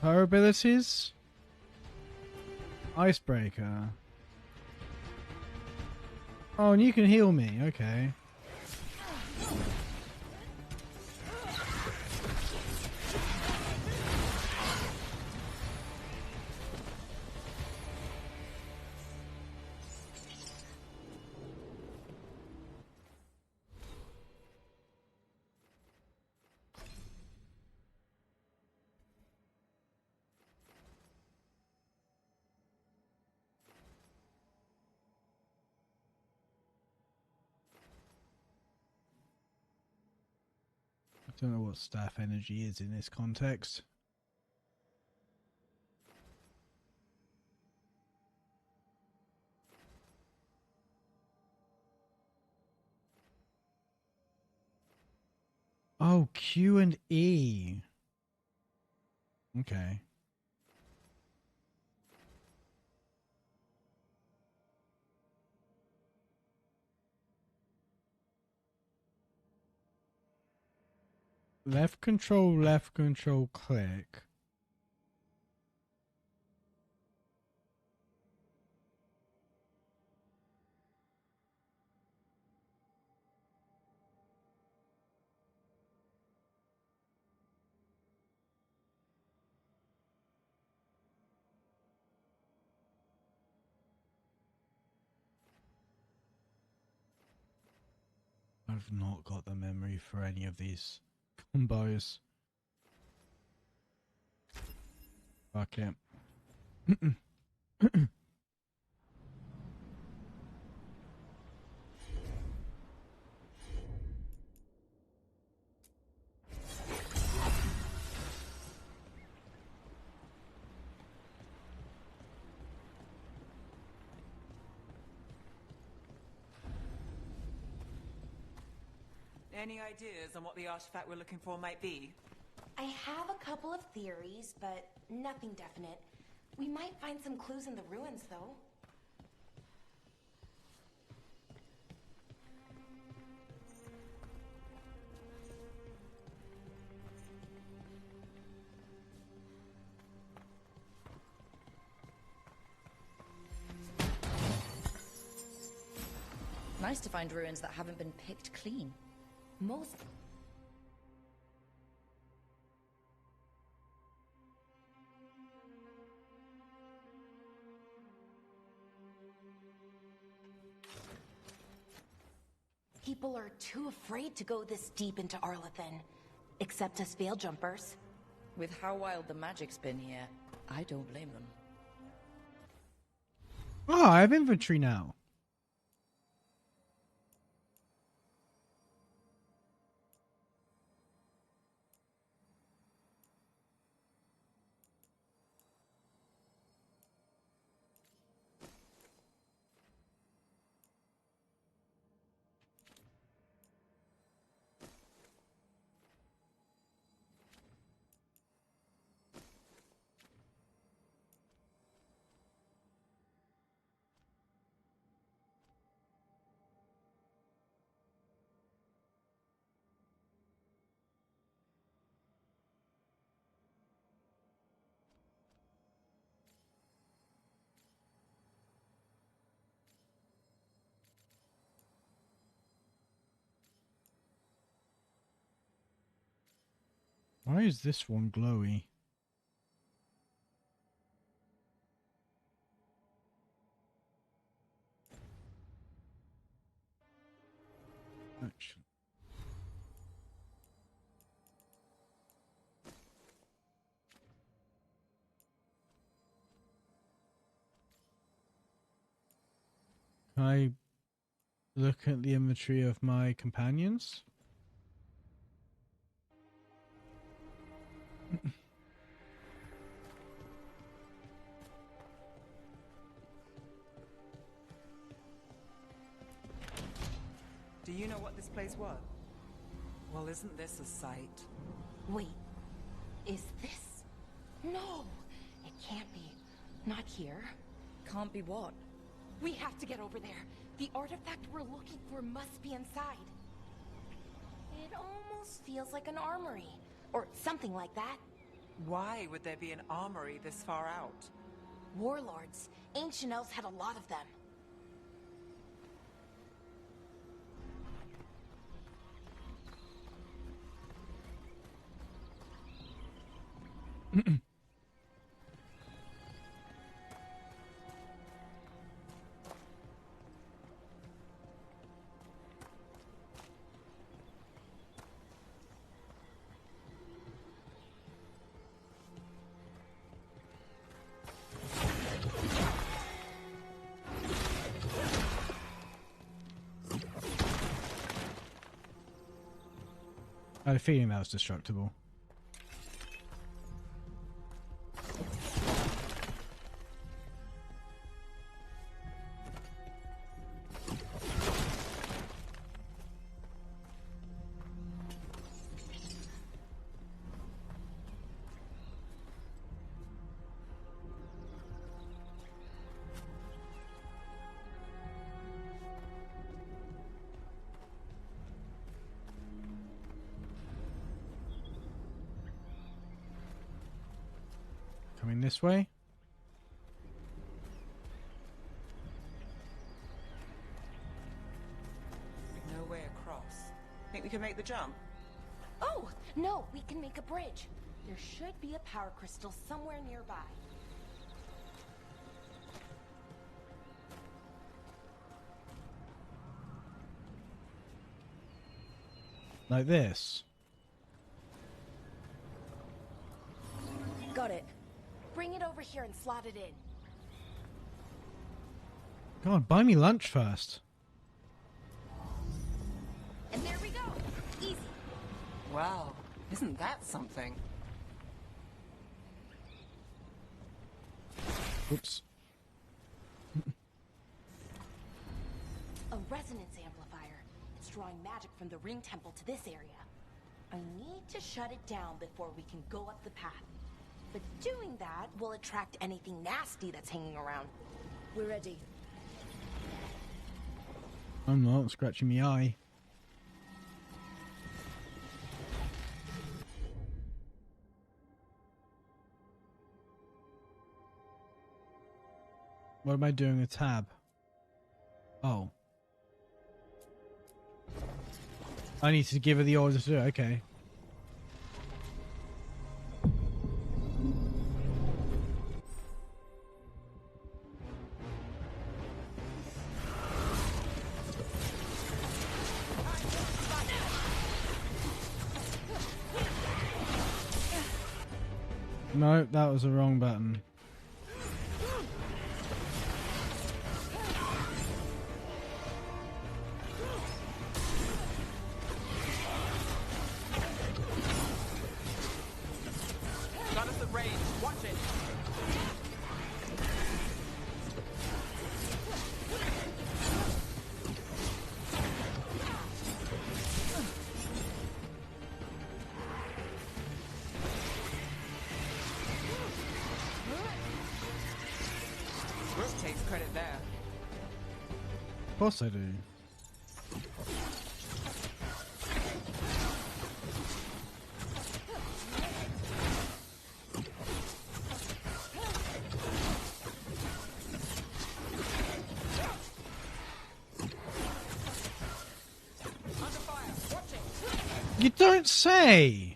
her abilities? Icebreaker. Oh, and you can heal me. Okay. I don't know what staff energy is in this context. Oh, Q and E. Okay. Left control, click. I've not got the memory for any of these combos. Fuck it. Any ideas on what the artifact we're looking for might be? I have a couple of theories, but nothing definite. We might find some clues in the ruins, though. nice to find ruins that haven't been picked clean. Most... people are too afraid to go this deep into Arlathan. Except us veil jumpers. With how wild the magic's been here, I don't blame them. Oh, I have inventory now. Why is this one glowy? Actually. Can I look at the inventory of my companions? Do you know what this place was? Well, isn't this a sight? Wait, is this? No, it can't be. Not here. Can't be what? We have to get over there. The artifact we're looking for must be inside. It almost feels like an armory, or something like that. Why would there be an armory this far out? Warlords. Ancient elves had a lot of them. I had a feeling that was destructible. Coming this way. No way across. Think we can make the jump? Oh, no, we can make a bridge. There should be a power crystal somewhere nearby. Like this. Got it. Bring it over here and slot it in. Come on, buy me lunch first. And there we go. Easy. Wow, isn't that something? Oops. A resonance amplifier. It's drawing magic from the ring temple to this area. I need to shut it down before we can go up the path. But doing that will attract anything nasty that's hanging around. We're ready. I'm not scratching me eye. What am I doing with tab? Oh. I need to give her the order to do it. Okay. No, that was the wrong button. Got us at range. Watch it. Brooke takes credit there. Of course I do. You don't say!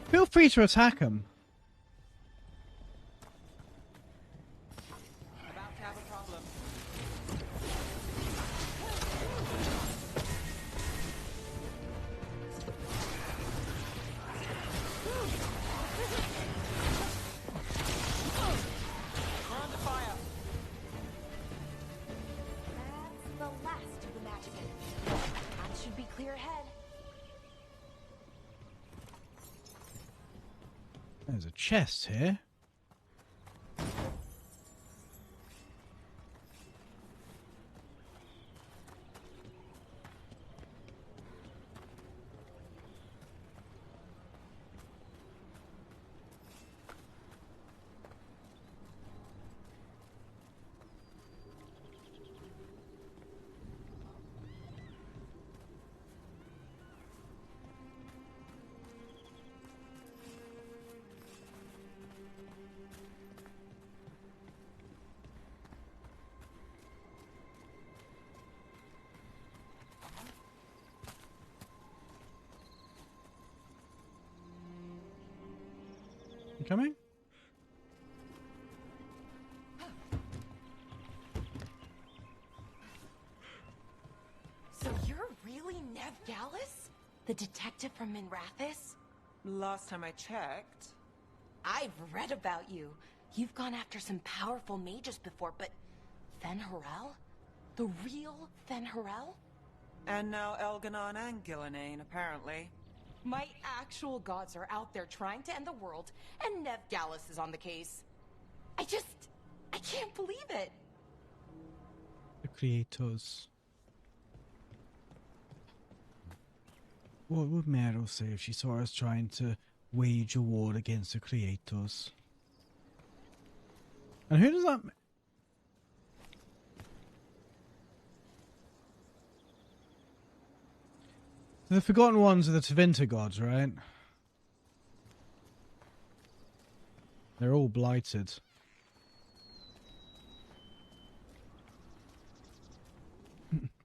Feel free to attack him. About to have a problem. We're under fire. That's the last of the magic. That should be clear ahead. There's a chest here. You coming? So you're really Nev Gallus? The detective from Minrathis? Last time I checked. I've read about you. You've gone after some powerful mages before, but Fen'Harel? The real Fen'Harel? And now Elganon and Gillenane, apparently. My actual gods are out there trying to end the world, and Nev Gallus is on the case. I can't believe it. The creators. What would Meryl say if she saw us trying to wage a war against the creators? And who does that... The Forgotten Ones are the Tevinter gods, right? They're all blighted.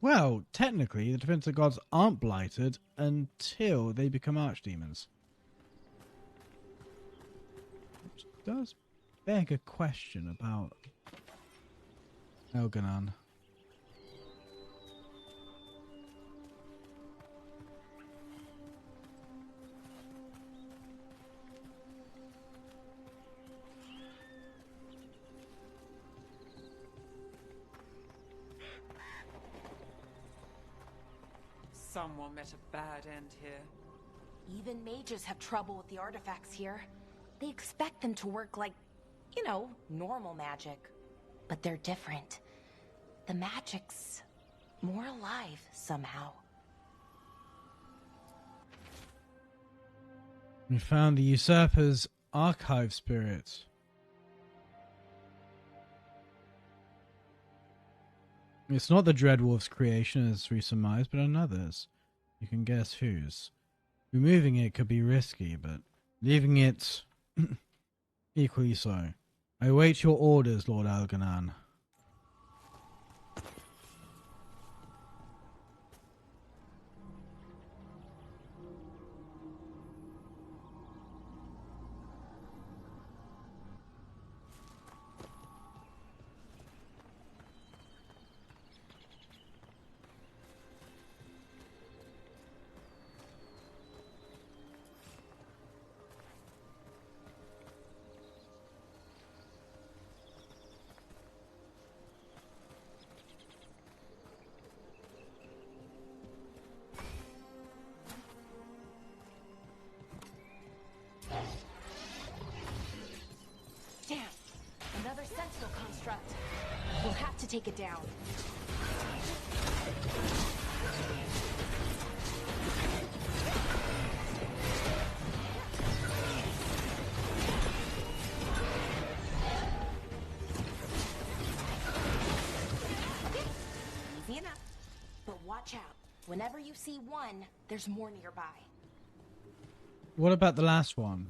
Well, technically, the Tevinter gods aren't blighted until they become archdemons. Which does beg a question about Elganon. Someone met a bad end here. Even mages have trouble with the artifacts here. They expect them to work like, you know, normal magic. But they're different. The magic's more alive somehow. We found the usurper's archive spirit. It's not the Dreadwolf's creation, as we surmise, but another's. You can guess whose. Removing it could be risky, but leaving it equally so. I await your orders, Lord Algernon. Damn! Another sentinel construct. We'll have to take it down. Easy enough. But watch out. Whenever you see one, there's more nearby. What about the last one?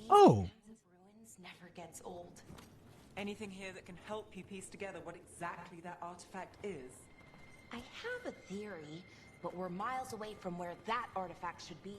Oh! Ruins never gets old. Anything here that can help you piece together what exactly that artifact is? I have a theory, but we're miles away from where that artifact should be.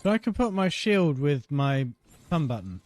So I can put my shield with my thumb button.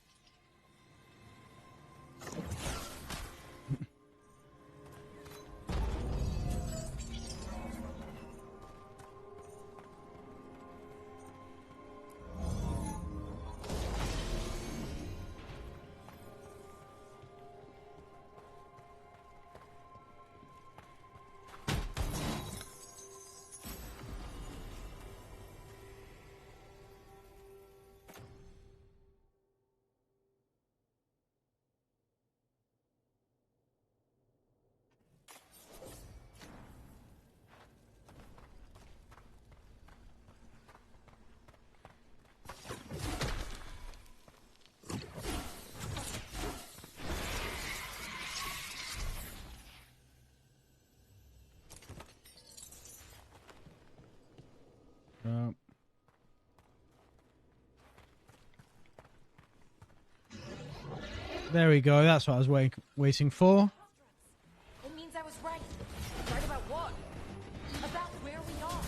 There we go. That's what I was waiting for. It means I was right. Right about what? About where we are.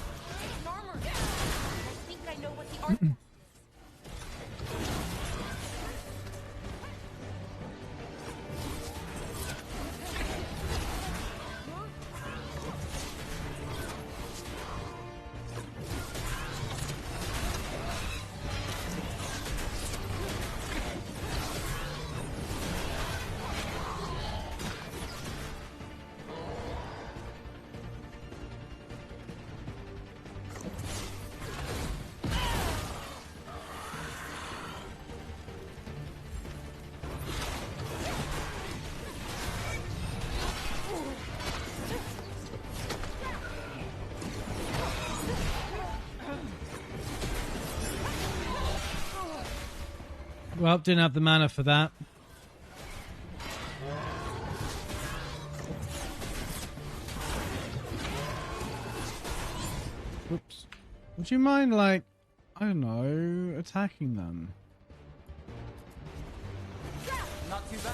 It's an armor. I think I know what the artifact is. Well, didn't have the mana for that. Whoops. Would you mind, like, I don't know, attacking them? Not too bad.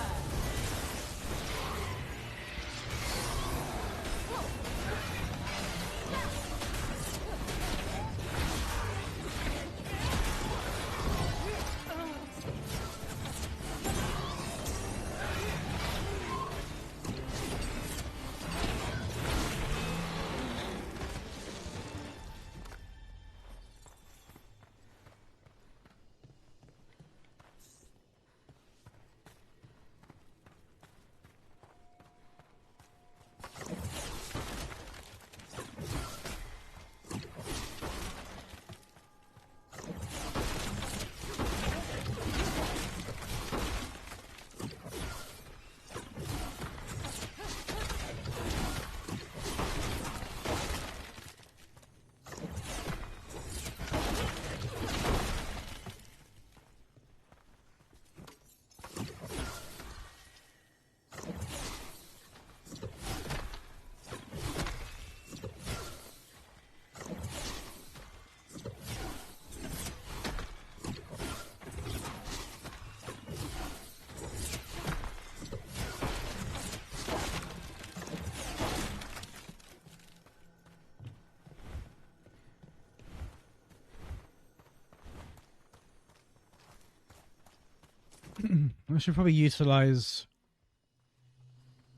I should probably utilize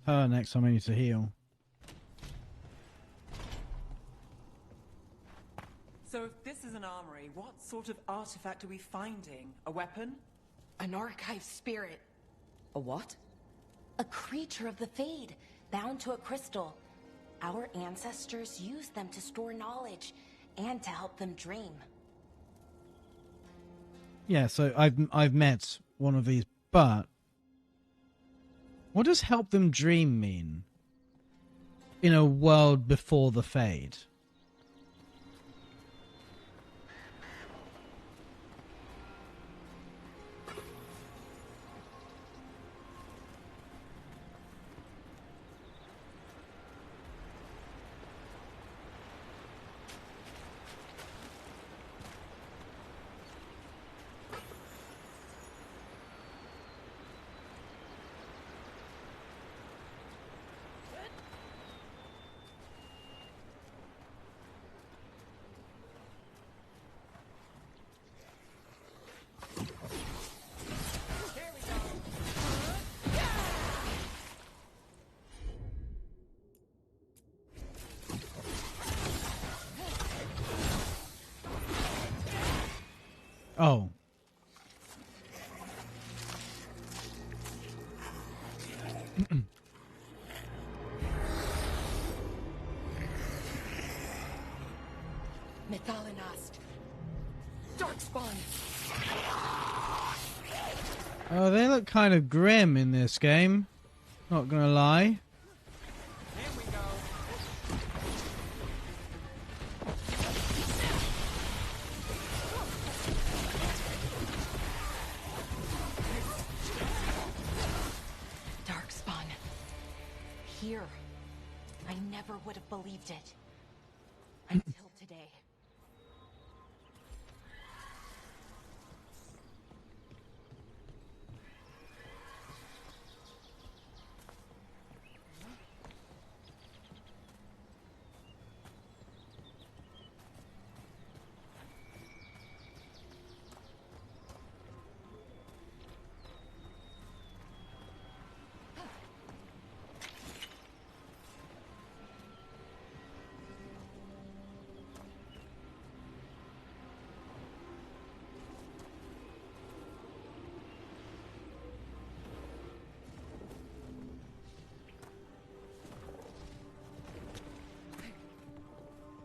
her next time I need to heal. So if this is an armory, what sort of artifact are we finding? A weapon? An archive spirit. A what? A creature of the Fade, bound to a crystal. Our ancestors used them to store knowledge and to help them dream. Yeah, so I've met one of these, but what does help them dream mean in a world before the Fade? Oh. Methalinast. Darkspawn. Oh, they look kind of grim in this game. Not gonna lie. Darkspawn. Here. I never would have believed it. Until today.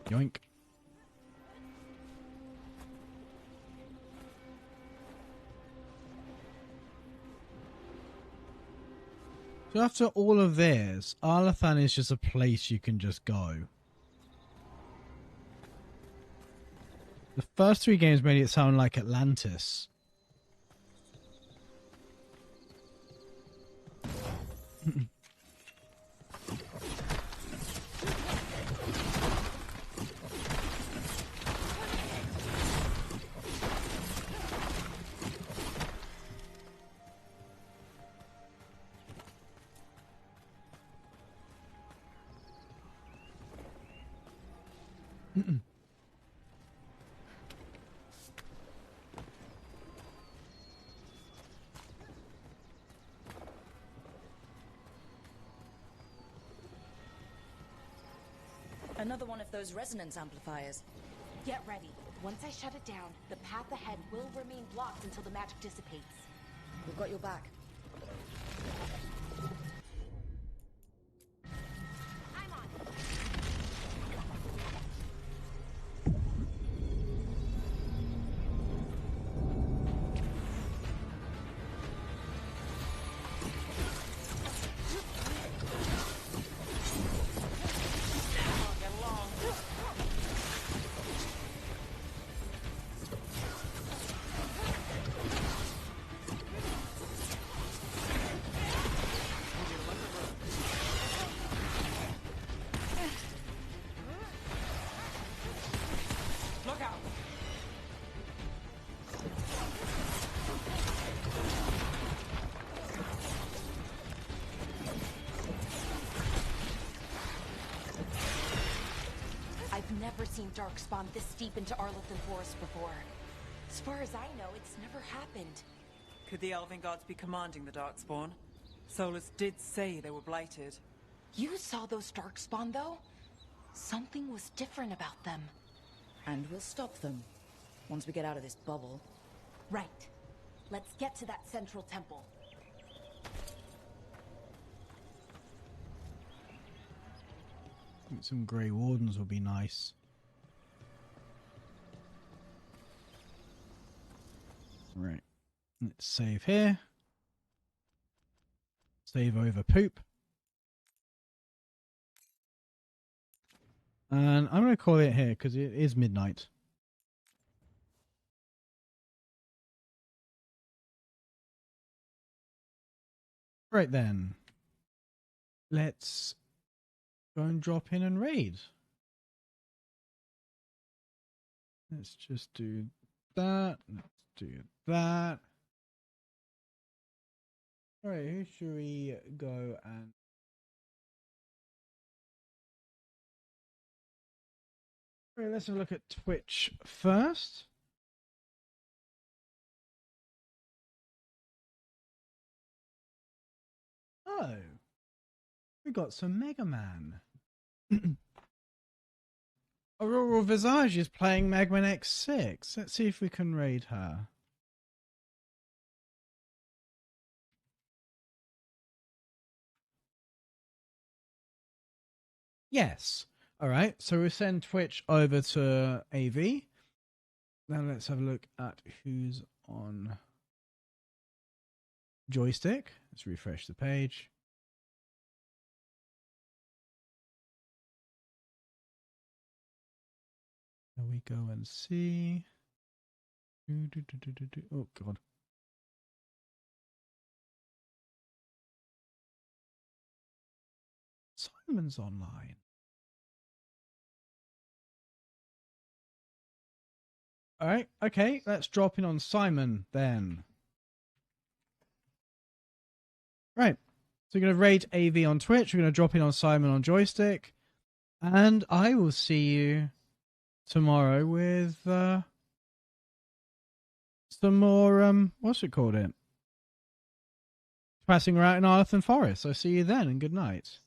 Yoink. So after all of this, Arlathan is just a place you can just go. The first three games made it sound like Atlantis. Another one of those resonance amplifiers. Get ready. Once I shut it down, the path ahead will remain blocked until the magic dissipates. We've got your back. I'm on it. Look out! I've never seen Darkspawn this deep into Arlothan Forest before. As far as I know, it's never happened. Could the Elven Guards be commanding the Darkspawn? Solus did say they were blighted. You saw those Darkspawn, though? Something was different about them. And we'll stop them. Once we get out of this bubble. Right. Let's get to that central temple. I think some Grey Wardens would be nice. Right. Let's save here. Save over poop. And I'm going to call it here because it is midnight. Right then. Let's go and drop in and raid. Let's just do that. Let's do that. Alright, who should we go and... Alright, let's have a look at Twitch first. Oh, we got some Mega Man. Aurora Visage is playing Mega Man X6. Let's see if we can raid her. Yes. All right. So we send Twitch over to AV. Now let's have a look at who's on joystick. Let's refresh the page. There we go and see. Oh, God. Simon's online. All right. Okay. Let's drop in on Simon then. Right. So we're going to rate AV on Twitch. We're going to drop in on Simon on joystick. And I will see you tomorrow with some more what's it called, passing around in Arlothan Forest. So see you then and good night.